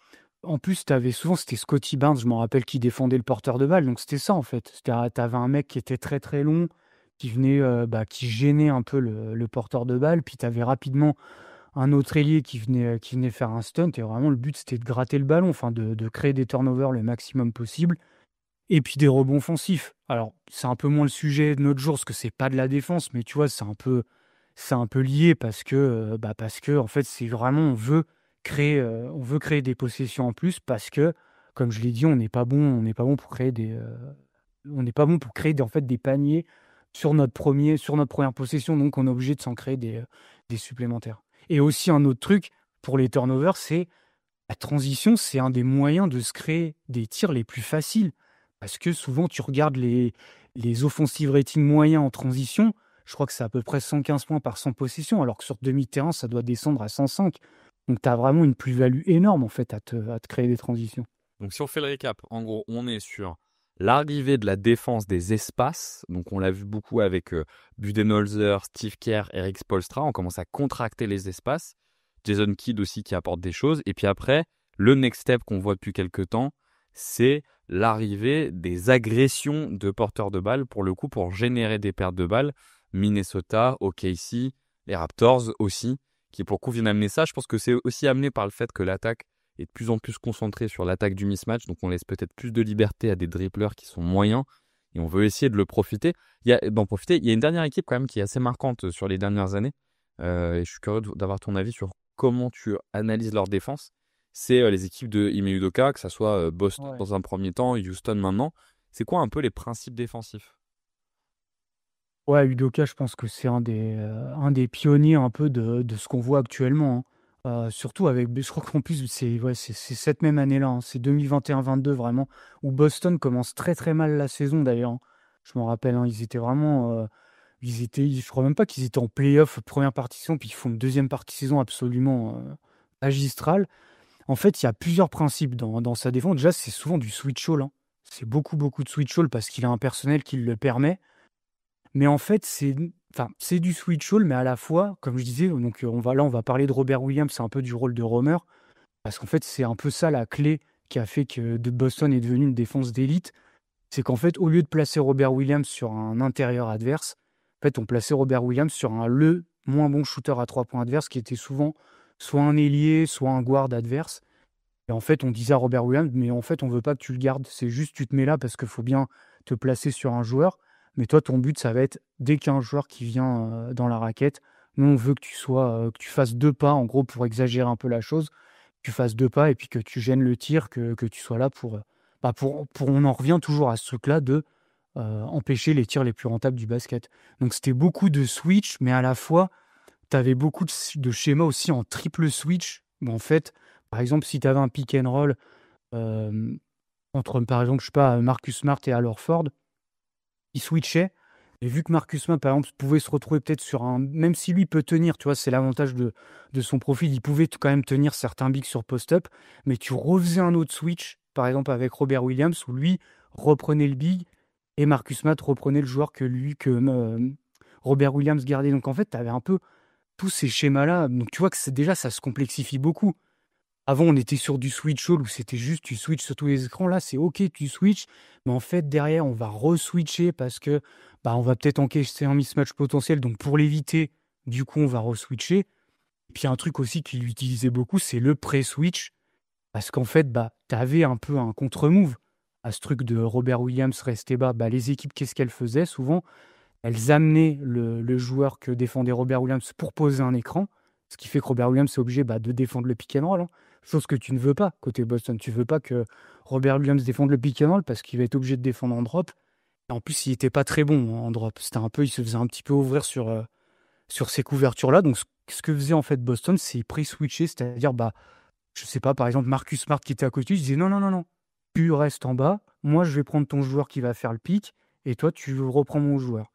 en plus, c'était Scotty Barnes, je m'en rappelle, qui défendait le porteur de balle. Donc, c'était ça, en fait. T'avais un mec qui était très, très long, qui gênait un peu le porteur de balle. Puis tu avais rapidement un autre ailier qui venait faire un stunt. Et vraiment, le but, c'était de gratter le ballon, enfin de créer des turnovers le maximum possible. Et puis des rebonds offensifs. Alors, c'est un peu moins le sujet de notre jour, parce que c'est pas de la défense, mais tu vois, c'est un peu lié parce que en fait, c'est vraiment, on veut créer des possessions en plus parce que, comme je l'ai dit, on n'est pas bon pour créer en fait, des paniers sur notre première possession, donc on est obligé de s'en créer des supplémentaires. Et aussi un autre truc pour les turnovers, c'est la transition, c'est un des moyens de se créer des tirs les plus faciles. Parce que souvent, tu regardes les offensive ratings moyens en transition, je crois que c'est à peu près 115 points par 100 possessions, alors que sur demi-terrain, ça doit descendre à 105. Donc, tu as vraiment une plus-value énorme, en fait, à te créer des transitions. Donc si on fait le récap, en gros, on est sur l'arrivée de la défense des espaces. Donc on l'a vu beaucoup avec Budenholzer, Steve Kerr, Eric Spoelstra. On commence à contracter les espaces. Jason Kidd aussi qui apporte des choses. Et puis après, le next step qu'on voit depuis quelques temps, c'est l'arrivée des agressions de porteurs de balles, pour le coup, pour générer des pertes de balles. Minnesota, OKC, les Raptors aussi, qui pour le coup viennent amener ça. Je pense que c'est aussi amené par le fait que l'attaque est de plus en plus concentrée sur l'attaque du mismatch, donc on laisse peut-être plus de liberté à des dribbleurs qui sont moyens, et on veut essayer de le profiter. Il y a une dernière équipe quand même qui est assez marquante sur les dernières années, et je suis curieux d'avoir ton avis sur comment tu analyses leur défense. C'est les équipes de Ime Udoka, que ce soit Boston dans un premier temps, Houston maintenant. C'est quoi un peu les principes défensifs? Ouais, Udoka, je pense que c'est un des pionniers un peu de ce qu'on voit actuellement, hein. Surtout je crois qu'en plus, c'est cette même année-là, hein, c'est 2021-22 vraiment, où Boston commence très très mal la saison d'ailleurs, hein. Je m'en rappelle, hein, ils étaient vraiment. Je crois même pas qu'ils étaient en play-off première partie saison, puis ils font une deuxième partie saison absolument magistrale. En fait, il y a plusieurs principes dans sa défense. Déjà, c'est souvent du switch all, hein. C'est beaucoup, beaucoup de switch all parce qu'il a un personnel qui le permet. Mais en fait, c'est du switch all, mais à la fois, comme je disais, donc on va parler de Robert Williams, c'est un peu du rôle de roamer, parce qu'en fait, c'est un peu ça la clé qui a fait que Boston est devenu une défense d'élite. C'est qu'en fait, au lieu de placer Robert Williams sur un intérieur adverse, en fait, on plaçait Robert Williams sur le moins bon shooter à 3 points adverse, qui était souvent soit un ailier, soit un guard adverse. Et en fait, on disait à Robert Williams, mais en fait, on veut pas que tu le gardes. C'est juste, tu te mets là parce qu'il faut bien te placer sur un joueur. Mais toi, ton but, ça va être, dès qu'il y a un joueur qui vient dans la raquette, nous, on veut que que tu fasses 2 pas, en gros, pour exagérer un peu la chose, que tu fasses 2 pas et puis que tu gênes le tir, que tu sois là on en revient toujours à ce truc-là de empêcher les tirs les plus rentables du basket. Donc, c'était beaucoup de switch, mais à la fois, tu avais beaucoup de schémas aussi en triple switch, où en fait, par exemple, si tu avais un pick and roll entre, par exemple, je sais pas, Marcus Smart et Al Horford, il switchait. Et vu que Marcus Smart, par exemple, pouvait se retrouver peut-être sur un... Même si lui peut tenir, tu vois, c'est l'avantage de son profil, il pouvait quand même tenir certains bigs sur post-up, mais tu refaisais un autre switch, par exemple avec Robert Williams, où lui reprenait le big et Marcus Smart reprenait le joueur que Robert Williams gardait. Donc en fait, tu avais un peu tous ces schémas-là. Donc tu vois que déjà, ça se complexifie beaucoup. Avant, on était sur du switch all où c'était juste tu switches sur tous les écrans. Là, c'est OK, tu switches, mais en fait, derrière, on va re-switcher parce que on va peut-être encaisser un mismatch potentiel. Donc, pour l'éviter, du coup, on va re-switcher. Et puis, un truc aussi qu'il utilisait beaucoup, c'est le pré-switch. Parce qu'en fait, tu avais un peu un contre-move à ce truc de Robert Williams rester bas. Les équipes, qu'est-ce qu'elles faisaient souvent? Elles amenaient le joueur que défendait Robert Williams pour poser un écran. Ce qui fait que Robert Williams est obligé de défendre le pick and roll, hein. Chose que tu ne veux pas côté Boston. Tu ne veux pas que Robert Williams défende le pick and roll parce qu'il va être obligé de défendre en drop. Et en plus, il n'était pas très bon en drop. Il se faisait un petit peu ouvrir sur ces couvertures-là. Donc, ce que faisait en fait Boston, c'est pré-switcher, c'est-à-dire, je sais pas, par exemple, Marcus Smart qui était à côté, il disait non, non, non, non, tu restes en bas. Moi, je vais prendre ton joueur qui va faire le pick et toi, tu reprends mon joueur.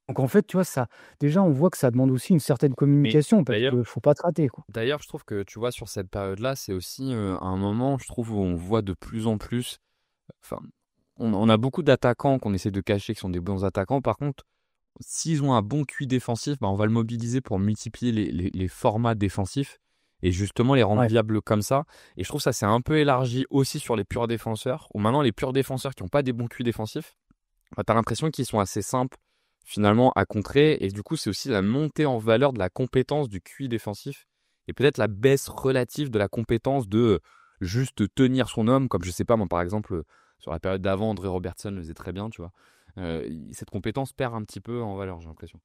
Donc en fait, tu vois, déjà, on voit que ça demande aussi une certaine communication parce qu'il ne faut pas te rater, quoi. D'ailleurs, je trouve que tu vois, sur cette période-là, c'est aussi un moment, je trouve, où on voit de plus en plus. Enfin, on a beaucoup d'attaquants qu'on essaie de cacher qui sont des bons attaquants. Par contre, s'ils ont un bon QI défensif, on va le mobiliser pour multiplier les formats défensifs et justement les rendre viables comme ça. Et je trouve ça s'est un peu élargi aussi sur les purs défenseurs, où maintenant les purs défenseurs qui n'ont pas des bons QI défensifs, tu as l'impression qu'ils sont assez simples finalement à contrer. Et du coup, c'est aussi la montée en valeur de la compétence du QI défensif et peut-être la baisse relative de la compétence de juste tenir son homme, comme je sais pas moi par exemple sur la période d'avant, André Robertson le faisait très bien, tu vois. Cette compétence perd un petit peu en valeur, j'ai l'impression.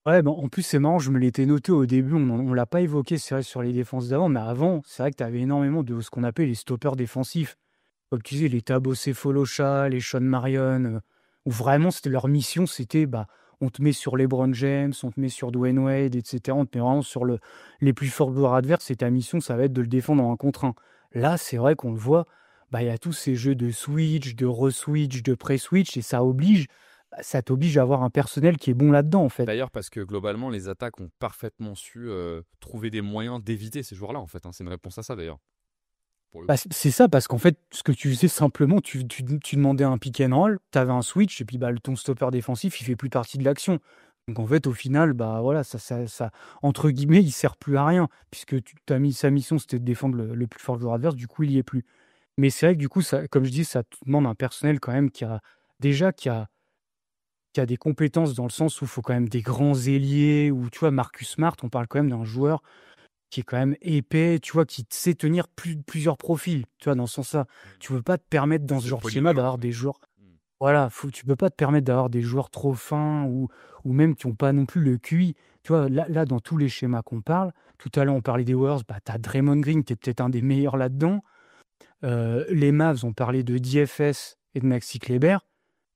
Ouais, bon, en plus, c'est marrant, je me l'étais noté au début, on l'a pas évoqué, c'est vrai, sur les défenses d'avant, mais avant, c'est vrai que tu avais énormément de ce qu'on appelle les stoppers défensifs. Comme tu disais, les Thabo Sefolosha, les Sean Marion, où vraiment, c'était leur mission, c'était, bah, on te met sur LeBron James, on te met sur Dwayne Wade, etc. On te met vraiment sur les plus forts joueurs adverses, et ta mission, ça va être de le défendre en 1 contre 1. Là, c'est vrai qu'on le voit, bah, il y a tous ces jeux de switch, de re-switch, de pré-switch, et ça t'oblige à avoir un personnel qui est bon là-dedans, en fait. D'ailleurs, parce que globalement, les attaques ont parfaitement su trouver des moyens d'éviter ces joueurs-là, en fait. Hein. C'est une réponse à ça, d'ailleurs. Pour le Bah, coup. c'est ça, parce qu'en fait, ce que tu faisais simplement, tu demandais un pick and roll, tu avais un switch, et puis bah, ton stopper défensif, il fait plus partie de l'action. Donc en fait, au final, bah voilà, ça entre guillemets, il sert plus à rien, puisque sa mission, c'était de défendre le plus fort joueur adverse, du coup, il y est plus. Mais c'est vrai que du coup, ça, comme je dis, ça te demande un personnel quand même déjà qui a des compétences dans le sens où il faut quand même des grands ailiers, ou tu vois, Marcus Smart, on parle quand même d'un joueur qui est quand même épais, tu vois, qui sait tenir plusieurs profils, tu vois, dans ce sens-là. Tu peux pas te permettre dans ce C'est genre de schéma polyvalent, en d'avoir fait. des joueurs. Mm. Voilà, tu peux pas te permettre d'avoir des joueurs trop fins ou même qui ont pas non plus le QI. Tu vois, là, dans tous les schémas qu'on parle, tout à l'heure, on parlait des Warriors, bah, tu as Draymond Green qui est peut-être un des meilleurs là-dedans. Les Mavs ont parlé de DFS et de Maxi Kleber.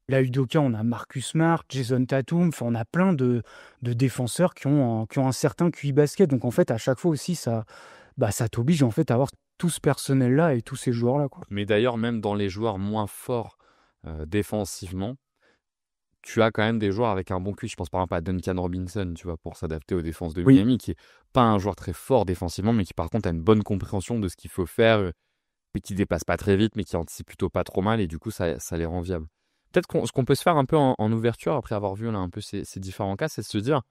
Là, Udoka, on a Marcus Smart, Jason Tatum, enfin, on a plein de défenseurs qui ont un certain QI basket. Donc, en fait, à chaque fois aussi, ça t'oblige en fait à avoir tout ce personnel-là et tous ces joueurs-là, quoi. Mais d'ailleurs, même dans les joueurs moins forts défensivement, tu as quand même des joueurs avec un bon QI. Je pense par exemple à Duncan Robinson, tu vois, pour s'adapter aux défenses de Oui. Miami, qui est pas un joueur très fort défensivement, mais qui par contre a une bonne compréhension de ce qu'il faut faire, et qui dépasse pas très vite, mais qui anticipe plutôt pas trop mal, et du coup, ça les rend viables. Peut-être ce qu'on peut se faire un peu en ouverture, après avoir vu là, un peu ces différents cas, c'est de se dire,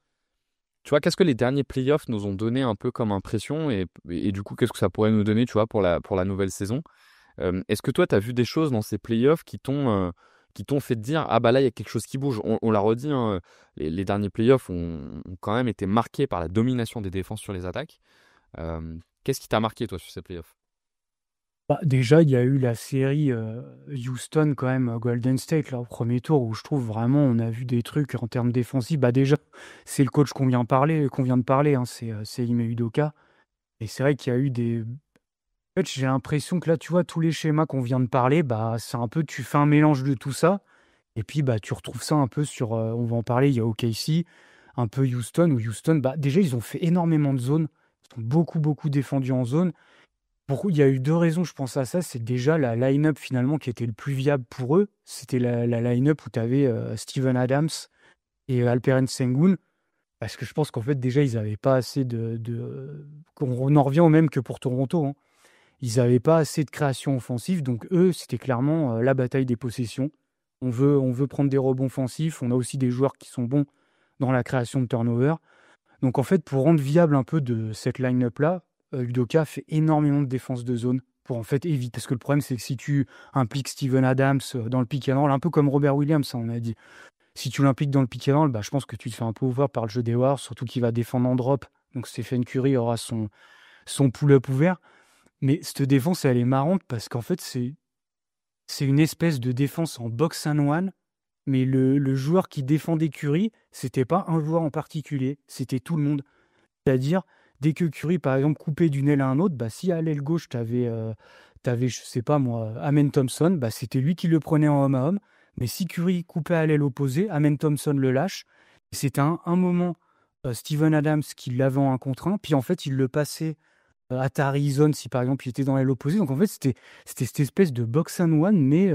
tu vois, qu'est-ce que les derniers playoffs nous ont donné un peu comme impression, et du coup, qu'est-ce que ça pourrait nous donner, tu vois, pour la nouvelle saison. Est-ce que toi, tu as vu des choses dans ces playoffs qui t'ont fait te dire, ah bah là, il y a quelque chose qui bouge. On l'a redit, hein, les derniers playoffs ont quand même été marqués par la domination des défenses sur les attaques. Qu'est-ce qui t'a marqué, toi, sur ces playoffs? Bah, déjà, il y a eu la série Houston, quand même, Golden State, là, au premier tour, où je trouve vraiment, on a vu des trucs en termes défensifs. Bah, déjà, c'est le coach qu'on vient de parler, hein, c'est Ime Udoka. Et c'est vrai qu'il y a eu des. En fait, j'ai l'impression que là, tu vois, tous les schémas qu'on vient de parler, bah, c'est un peu, tu fais un mélange de tout ça. Et puis, bah, tu retrouves ça un peu sur, on va en parler, il y a OKC, un peu Houston, où Houston, bah, déjà, ils ont fait énormément de zones. Ils ont beaucoup, beaucoup défendu en zone. Il y a eu 2 raisons, je pense à ça. C'est déjà la line-up, finalement, qui était le plus viable pour eux. C'était la line-up où tu avais Steven Adams et Alperen Sengun. Parce que je pense qu'en fait, déjà, ils n'avaient pas assez on en revient au même que pour Toronto, hein. Ils n'avaient pas assez de création offensive. Donc, eux, c'était clairement la bataille des possessions. On veut prendre des rebonds offensifs. On a aussi des joueurs qui sont bons dans la création de turnover. Donc, en fait, pour rendre viable un peu de cette line-up-là, Udoka fait énormément de défense de zone pour en fait éviter. Parce que le problème, c'est que si tu impliques Steven Adams dans le pick and roll, un peu comme Robert Williams, hein, on a dit, si tu l'impliques dans le pick and roll, bah, je pense que tu te fais un peu ouvert par le jeu des Warriors, surtout qu'il va défendre en drop. Donc Stephen Curry aura son pull-up ouvert. Mais cette défense, elle est marrante parce qu'en fait, c'est une espèce de défense en box and one. Mais le joueur qui défendait Curry, c'était pas un joueur en particulier, c'était tout le monde. C'est-à-dire, dès que Curry, par exemple, coupait d'une aile à un autre, bah, si à l'aile gauche, t'avais, je sais pas moi, Amen Thompson, bah, c'était lui qui le prenait en homme à homme. Mais si Curry coupait à l'aile opposée, Amen Thompson le lâche. Et c'était un moment, Steven Adams qui l'avait en 1 contre 1, puis en fait, il le passait à Tari Zone si par exemple il était dans l'aile opposée. Donc en fait, c'était cette espèce de box and one, mais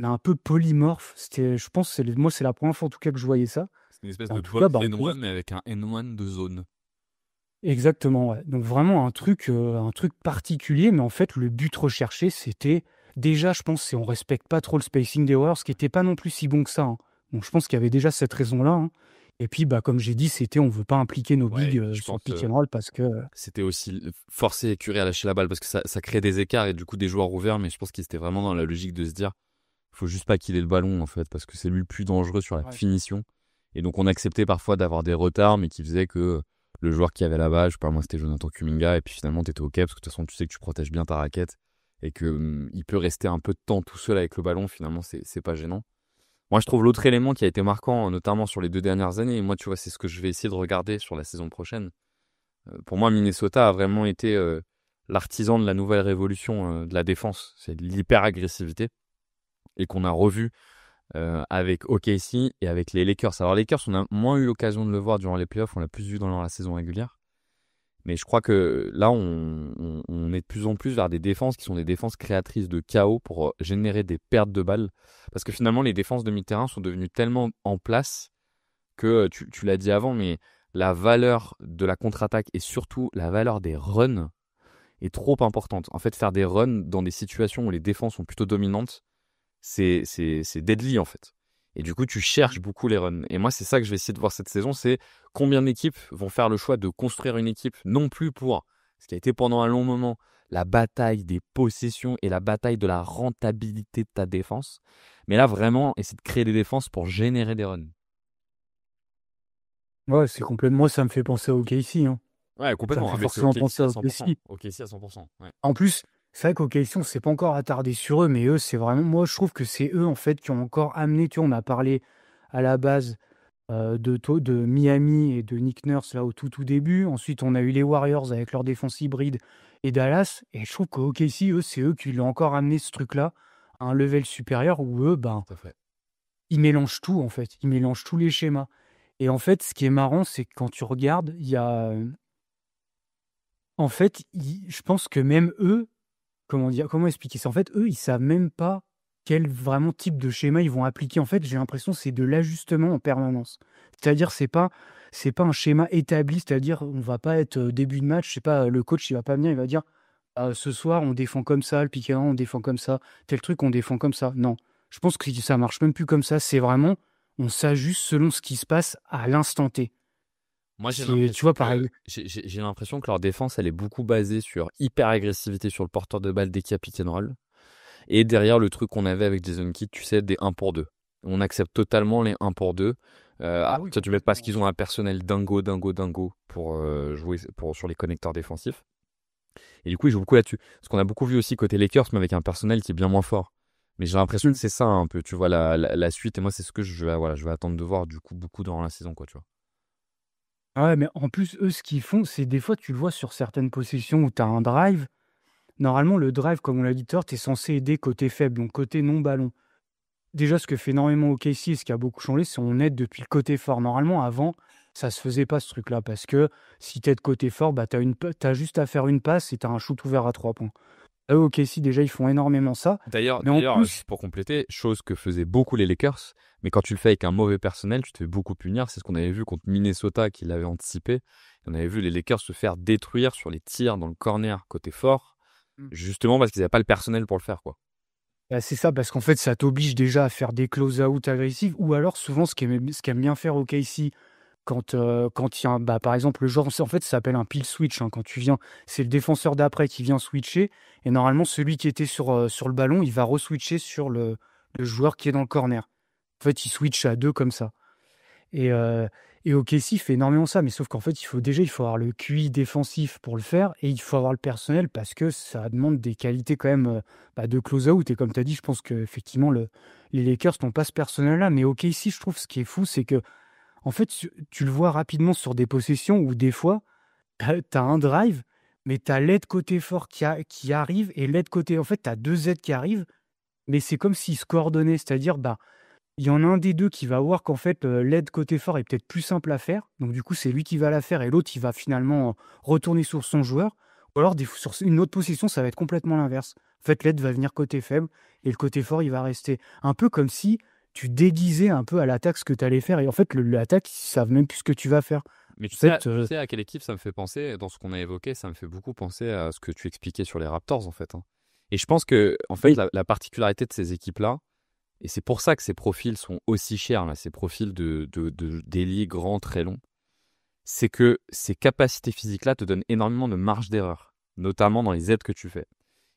un peu polymorphe. Je pense, moi, c'est la première fois en tout cas que je voyais ça. C'est une espèce En de tout cas, box bah, on N1, peut. mais avec un N1 de zone. Exactement, ouais. Donc vraiment un truc particulier, mais en fait le but recherché c'était déjà, je pense, c'est on respecte pas trop le spacing des Warriors, qui était pas non plus si bon que ça, hein. Donc je pense qu'il y avait déjà cette raison-là, hein. Et puis bah comme j'ai dit, c'était on veut pas impliquer nos Ouais, bigs je sur le pense pick and roll parce que c'était aussi forcer Curry à lâcher la balle parce que ça crée des écarts et du coup des joueurs ouverts, mais je pense qu'ils étaient vraiment dans la logique de se dire faut juste pas qu'il ait le ballon en fait, parce que c'est lui le plus dangereux sur la Ouais. finition. Et donc on acceptait parfois d'avoir des retards, mais qui faisait que le joueur qui avait la balle, je sais pas moi c'était Jonathan Kuminga, et puis finalement t'étais ok, parce que de toute façon tu sais que tu protèges bien ta raquette, et que il peut rester un peu de temps tout seul avec le ballon, finalement c'est pas gênant. Moi je trouve l'autre élément qui a été marquant, notamment sur les 2 dernières années, et moi tu vois c'est ce que je vais essayer de regarder sur la saison prochaine. Pour moi Minnesota a vraiment été l'artisan de la nouvelle révolution de la défense, c'est de l'hyper-agressivité, et qu'on a revu avec OKC et avec les Lakers. Alors les Lakers, on a moins eu l'occasion de le voir durant les playoffs, on l'a plus vu dans la saison régulière. Mais je crois que là, on est de plus en plus vers des défenses qui sont des défenses créatrices de chaos pour générer des pertes de balles. Parce que finalement, les défenses de mi-terrain sont devenues tellement en place que, tu l'as dit avant, mais la valeur de la contre-attaque et surtout la valeur des runs est trop importante. En fait, faire des runs dans des situations où les défenses sont plutôt dominantes, c'est deadly en fait. Et du coup, tu cherches beaucoup les runs. Et moi, c'est ça que je vais essayer de voir cette saison, c'est combien d'équipes vont faire le choix de construire une équipe, non plus pour ce qui a été pendant un long moment la bataille des possessions et la bataille de la rentabilité de ta défense, mais là vraiment essayer de créer des défenses pour générer des runs. Ouais, c'est complètement. Moi, ça me fait penser au OKC, hein. Ouais, Ça me complètement. fait Ah, mais c'est forcément OKC penser à à 100%. OKC. OKC à 100%. Ouais. En plus, c'est vrai qu'OKC, on s'est pas encore attardé sur eux, mais eux, c'est vraiment. Moi, je trouve que c'est eux, en fait, qui ont encore amené. Tu vois, on a parlé à la base de Miami et de Nick Nurse, là, au tout début. Ensuite, on a eu les Warriors avec leur défense hybride et Dallas. Et je trouve qu'au OKC, eux, c'est eux qui l'ont encore amené ce truc-là à un level supérieur où eux, ben, Tout à fait. ils mélangent tout, en fait. Ils mélangent tous les schémas. Et en fait, ce qui est marrant, c'est que quand tu regardes, il y a. En fait, je pense que même eux, comment expliquer ça? En fait, eux, ils savent même pas quel vraiment type de schéma ils vont appliquer. En fait, j'ai l'impression que c'est de l'ajustement en permanence. C'est-à-dire, c'est pas un schéma établi, c'est-à-dire, on va pas être début de match, je sais pas, le coach, il va pas venir, il va dire ce soir, on défend comme ça, le pick and roll, on défend comme ça, tel truc, on défend comme ça. Non, je pense que ça marche même plus comme ça. C'est vraiment, on s'ajuste selon ce qui se passe à l'instant T. Moi, j'ai Tu l'impression vois, que pareil. j'ai l'impression que leur défense, elle est beaucoup basée sur hyper agressivité sur le porteur de balle dès qu'il y a pick and roll. Et derrière le truc qu'on avait avec Jason Kidd, tu sais, des 1 pour 2. On accepte totalement les 1 pour 2. Ah oui, Ça, tu mets parce complètement. qu'ils ont un personnel dingo pour jouer sur les connecteurs défensifs. Et du coup, ils jouent beaucoup là-dessus. Parce qu'on a beaucoup vu aussi côté Lakers, mais avec un personnel qui est bien moins fort. Mais j'ai l'impression Mm. que c'est ça un peu, tu vois, la suite. Et moi, c'est ce que je vais attendre de voir du coup beaucoup dans la saison, quoi, tu vois. Ouais, mais en plus, eux, ce qu'ils font, c'est des fois, tu le vois sur certaines possessions où tu as un drive. Normalement, le drive, comme on l'a dit tout à l'heure, tu es censé aider côté faible, donc côté non-ballon. Déjà, ce que fait énormément OKC, et ce qui a beaucoup changé, c'est qu'on aide depuis le côté fort. Normalement, avant, ça se faisait pas ce truc-là, parce que si tu es de côté fort, bah, tu as juste à faire une passe et tu as un shoot ouvert à 3 points. Eux, OKC, déjà, ils font énormément ça. Mais en D'ailleurs, plus, juste pour compléter, chose que faisaient beaucoup les Lakers, mais quand tu le fais avec un mauvais personnel, tu te fais beaucoup punir. C'est ce qu'on avait vu contre Minnesota qui l'avait anticipé. On avait vu les Lakers se faire détruire sur les tirs dans le corner côté fort, Mm. justement parce qu'ils n'avaient pas le personnel pour le faire, quoi. bah, c'est ça, parce qu'en fait, ça t'oblige déjà à faire des close-out agressifs, ou alors, souvent, ce qu'aime bien faire OKC, quand il y a bah, par exemple, le joueur, en fait, ça s'appelle un peel switch, hein, quand tu viens, c'est le défenseur d'après qui vient switcher, et normalement, celui qui était sur le ballon, il va re-switcher sur le joueur qui est dans le corner. En fait, il switch à deux comme ça. Et, euh, et OKC fait énormément ça, mais sauf qu'en fait, il faut avoir le QI défensif pour le faire, et il faut avoir le personnel parce que ça demande des qualités quand même bah, de close-out. Et comme tu as dit, je pense qu'effectivement, les Lakers n'ont pas ce personnel-là, mais OKC, je trouve, ce qui est fou, c'est que en fait, tu le vois rapidement sur des possessions où des fois, tu as un drive, mais tu as l'aide côté fort qui arrive et l'aide côté. En fait, tu as deux aides qui arrivent, mais c'est comme s'ils se coordonnaient. C'est-à-dire, bah, il y en a un des deux qui va voir qu'en fait, l'aide côté fort est peut-être plus simple à faire. Donc, du coup, c'est lui qui va la faire et l'autre, il va finalement retourner sur son joueur. Ou alors, sur une autre possession, ça va être complètement l'inverse. En fait, l'aide va venir côté faible et le côté fort, il va rester. Un peu comme si tu déguisais un peu à l'attaque ce que tu allais faire. Et en fait, l'attaque, ils savent même plus ce que tu vas faire. Mais En fait, tu sais à quelle équipe ça me fait penser, dans ce qu'on a évoqué, ça me fait beaucoup penser à ce que tu expliquais sur les Raptors, en fait, hein. Et je pense que, en fait, oui, la particularité de ces équipes-là, et c'est pour ça que ces profils sont aussi chers, là, ces profils d'ailier grands, très longs, c'est que ces capacités physiques-là te donnent énormément de marge d'erreur, notamment dans les aides que tu fais.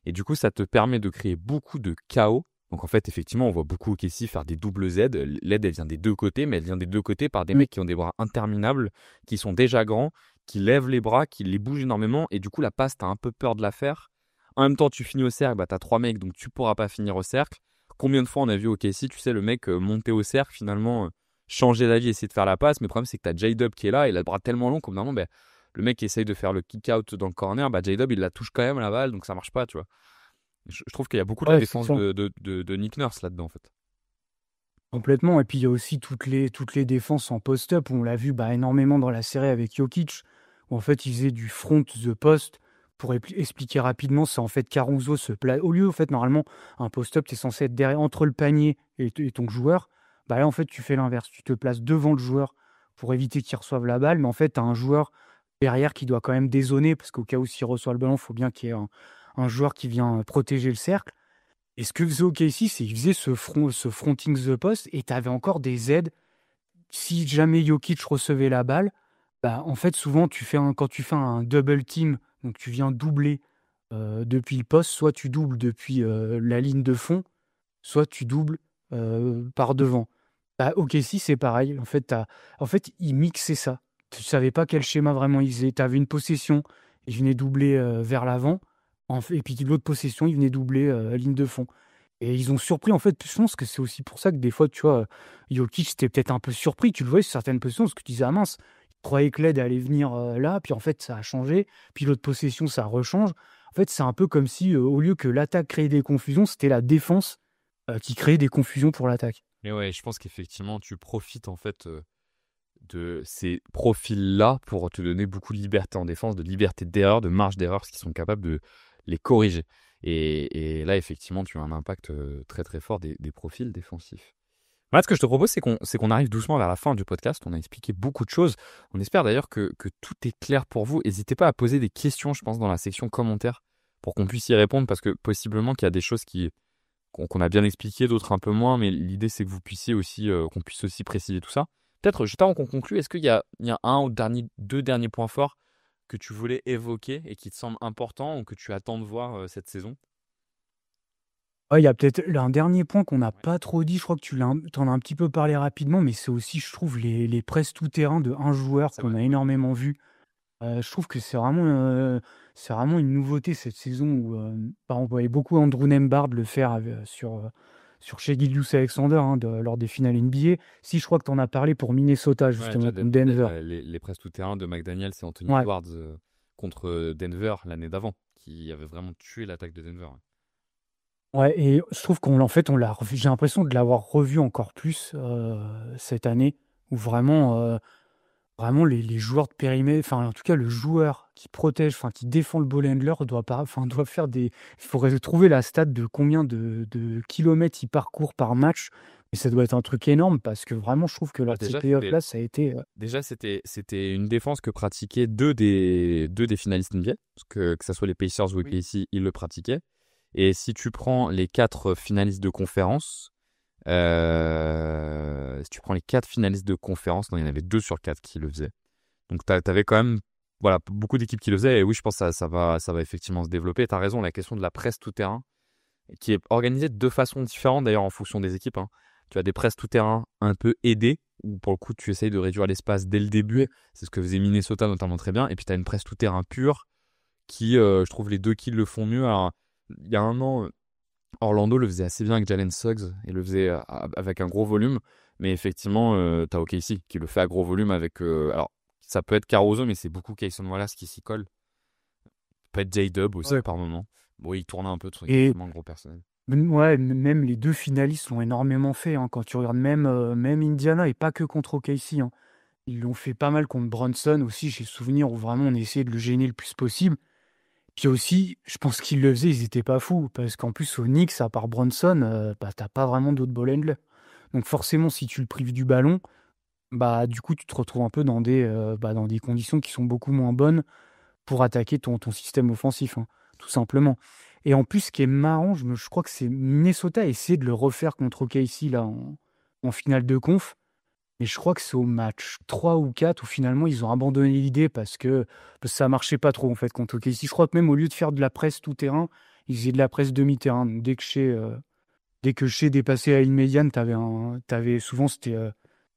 Et du coup, ça te permet de créer beaucoup de chaos Donc en fait, effectivement, on voit beaucoup OKC faire des doubles Z. L'aide, elle vient des deux côtés, mais elle vient des deux côtés par des Mm. mecs qui ont des bras interminables, qui sont déjà grands, qui lèvent les bras, qui les bougent énormément. Et du coup, la passe, t'as un peu peur de la faire. En même temps, tu finis au cercle, bah, t'as 3 mecs, donc tu pourras pas finir au cercle. Combien de fois on a vu OKC, tu sais, le mec monter au cercle, finalement, changer d'avis, essayer de faire la passe. Mais le problème, c'est que t'as J-Dub qui est là, il a le bras tellement long, comme normalement, bah, le mec qui essaye de faire le kick-out dans le corner, bah, J-Dub, il la touche quand même la balle, donc ça marche pas, tu vois. Je trouve qu'il y a beaucoup de la Ouais, c'est défense ça. de Nick Nurse là-dedans, en fait. Complètement. Et puis, il y a aussi toutes les défenses en post-up. On l'a vu énormément dans la série avec Jokic, où en fait, il faisait du front the post. Pour expliquer rapidement, c'est en fait Caruso se place. Au lieu, en fait, normalement, un post-up, tu es censé être derrière, entre le panier et ton joueur. Là, en fait, tu fais l'inverse. Tu te places devant le joueur pour éviter qu'il reçoive la balle. Mais en fait, tu as un joueur derrière qui doit quand même dézoner, parce qu'au cas où s'il reçoit le ballon, il faut bien qu'il y ait un joueur qui vient protéger le cercle. Et ce que faisait OKC, c'est qu'il faisait ce fronting the post, et tu avais encore des aides. Si jamais Jokic recevait la balle, en fait, souvent, quand tu fais un double team, donc tu viens doubler depuis le poste, soit tu doubles depuis la ligne de fond, soit tu doubles par devant. OKC, c'est pareil. En fait, ils mixaient ça. Tu savais pas quel schéma vraiment ils faisaient. Tu avais une possession, ils venaient doubler vers l'avant, et puis l'autre possession, ils venaient doubler ligne de fond. Et ils ont surpris, en fait, je pense que c'est aussi pour ça que des fois, tu vois, Jokic, c'était peut-être un peu surpris, tu le voyais sur certaines positions, parce que tu disais, ah mince, il croyait que l'aide allait venir là, puis en fait, ça a changé, puis l'autre possession, ça rechange. En fait, c'est un peu comme si, au lieu que l'attaque créait des confusions, c'était la défense qui créait des confusions pour l'attaque. Mais ouais, je pense qu'effectivement, tu profites en fait de ces profils-là pour te donner beaucoup de liberté en défense, de liberté d'erreur, de marge d'erreur, parce qu'ils sont capables de les corriger. Et là, effectivement, tu as un impact très très fort des profils défensifs. Voilà, ce que je te propose, c'est qu'on arrive doucement vers la fin du podcast. On a expliqué beaucoup de choses. On espère d'ailleurs que tout est clair pour vous. N'hésitez pas à poser des questions, je pense, dans la section commentaires pour qu'on puisse y répondre, parce que possiblement qu'il y a des choses qu'on a bien expliquées, d'autres un peu moins, mais l'idée, c'est que vous puissiez aussi, qu'on puisse aussi préciser tout ça. Peut-être, juste avant qu'on conclue, est-ce qu'il y a un ou deux derniers points forts que tu voulais évoquer et qui te semblent importants ou que tu attends de voir cette saison? Ouais, il y a peut-être un dernier point qu'on n'a pas trop dit, je crois que t'en as un petit peu parlé rapidement, mais c'est aussi, je trouve, les presses tout-terrain de un joueur C'est qu'on vrai. a énormément vu. Je trouve que c'est vraiment une nouveauté cette saison où, on voyait beaucoup Andrew Nembhard le faire sur Shai Gilgeous-Alexander, lors des finales NBA. Si, je crois que tu en as parlé pour Minnesota, Ouais, justement, contre Denver. les presses tout-terrain de McDaniels et Anthony Ouais. Edwards contre Denver l'année d'avant, qui avait vraiment tué l'attaque de Denver. Ouais, et je trouve qu'en fait, j'ai l'impression de l'avoir revu encore plus cette année, où vraiment les joueurs de périmètre, enfin en tout cas le joueur qui protège, enfin qui défend le ball handler doit faire il faudrait trouver la stat de combien de kilomètres il parcourt par match, et ça doit être un truc énorme, parce que vraiment je trouve que Alors ces déjà, playoffs là, ça a été Déjà, c'était une défense que pratiquaient deux des finalistes NBA, parce que ce soit les Pacers ou Oui. OKC, ils le pratiquaient. Et si tu prends les 4 finalistes de conférence, si tu prends les 4 finalistes de conférence, non, il y en avait 2 sur 4 qui le faisaient. Donc tu avais quand même voilà, beaucoup d'équipes qui le faisaient. Et oui, je pense que ça va effectivement se développer. Tu as raison, la question de la presse tout-terrain, qui est organisée de deux façons différentes d'ailleurs en fonction des équipes. Tu as des presses tout-terrain un peu aidées, où pour le coup tu essayes de réduire l'espace dès le début. C'est ce que faisait Minnesota notamment très bien. Et puis tu as une presse tout-terrain pure qui, je trouve, les deux qui le font mieux. Alors, il y a un an, Orlando le faisait assez bien avec Jalen Suggs et le faisait avec un gros volume. Mais effectivement, tu as OKC qui le fait à gros volume avec. Alors, ça peut être Caruso, mais c'est beaucoup Cason Wallace qui s'y colle. Peut être J-Dub aussi Ouais. par moment. Bon, il tourne un peu de son Et un gros personnel. ouais, même les deux finalistes l'ont énormément fait, quand tu regardes, même Indiana, et pas que contre OKC, hein. Ils l'ont fait pas mal contre Brunson aussi, j'ai souvenir, où vraiment on essayait de le gêner le plus possible. Puis aussi, je pense qu'ils le faisaient, ils étaient pas fous, parce qu'en plus au Knicks, à part Brunson, t'as pas vraiment d'autres ball handlers. Donc forcément, si tu le prives du ballon, du coup tu te retrouves un peu dans des conditions qui sont beaucoup moins bonnes pour attaquer ton système offensif, tout simplement. Et en plus, ce qui est marrant, je crois que c'est Minnesota a essayé de le refaire contre OKC là en finale de conf. Mais je crois que c'est au match 3 ou 4 où finalement ils ont abandonné l'idée, parce que ça marchait pas trop en fait contre OKC. Je crois que même au lieu de faire de la presse tout terrain, ils faisaient de la presse demi-terrain. Donc dès que dès que Shea dépassait la ligne médiane, souvent c'était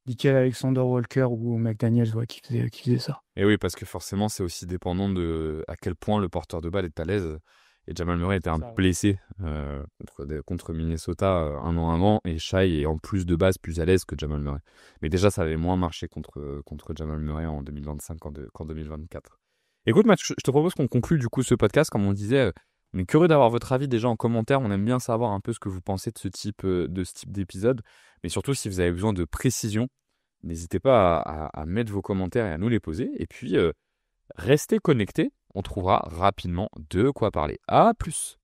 Nickel Alexander-Walker ou McDaniels qui faisait ça. Et oui, parce que forcément, c'est aussi dépendant de à quel point le porteur de balle est à l'aise. Et Jamal Murray était un peu blessé contre Minnesota un an avant, et Shai est en plus de base plus à l'aise que Jamal Murray. Mais déjà, ça avait moins marché contre Jamal Murray en 2025 qu'en 2024. Écoute, Match, je te propose qu'on conclue du coup ce podcast. Comme on disait, on est curieux d'avoir votre avis déjà en commentaire. On aime bien savoir un peu ce que vous pensez de ce type d'épisode. Mais surtout, si vous avez besoin de précision, n'hésitez pas à mettre vos commentaires et à nous les poser. Et puis, restez connectés. On trouvera rapidement de quoi parler. À plus!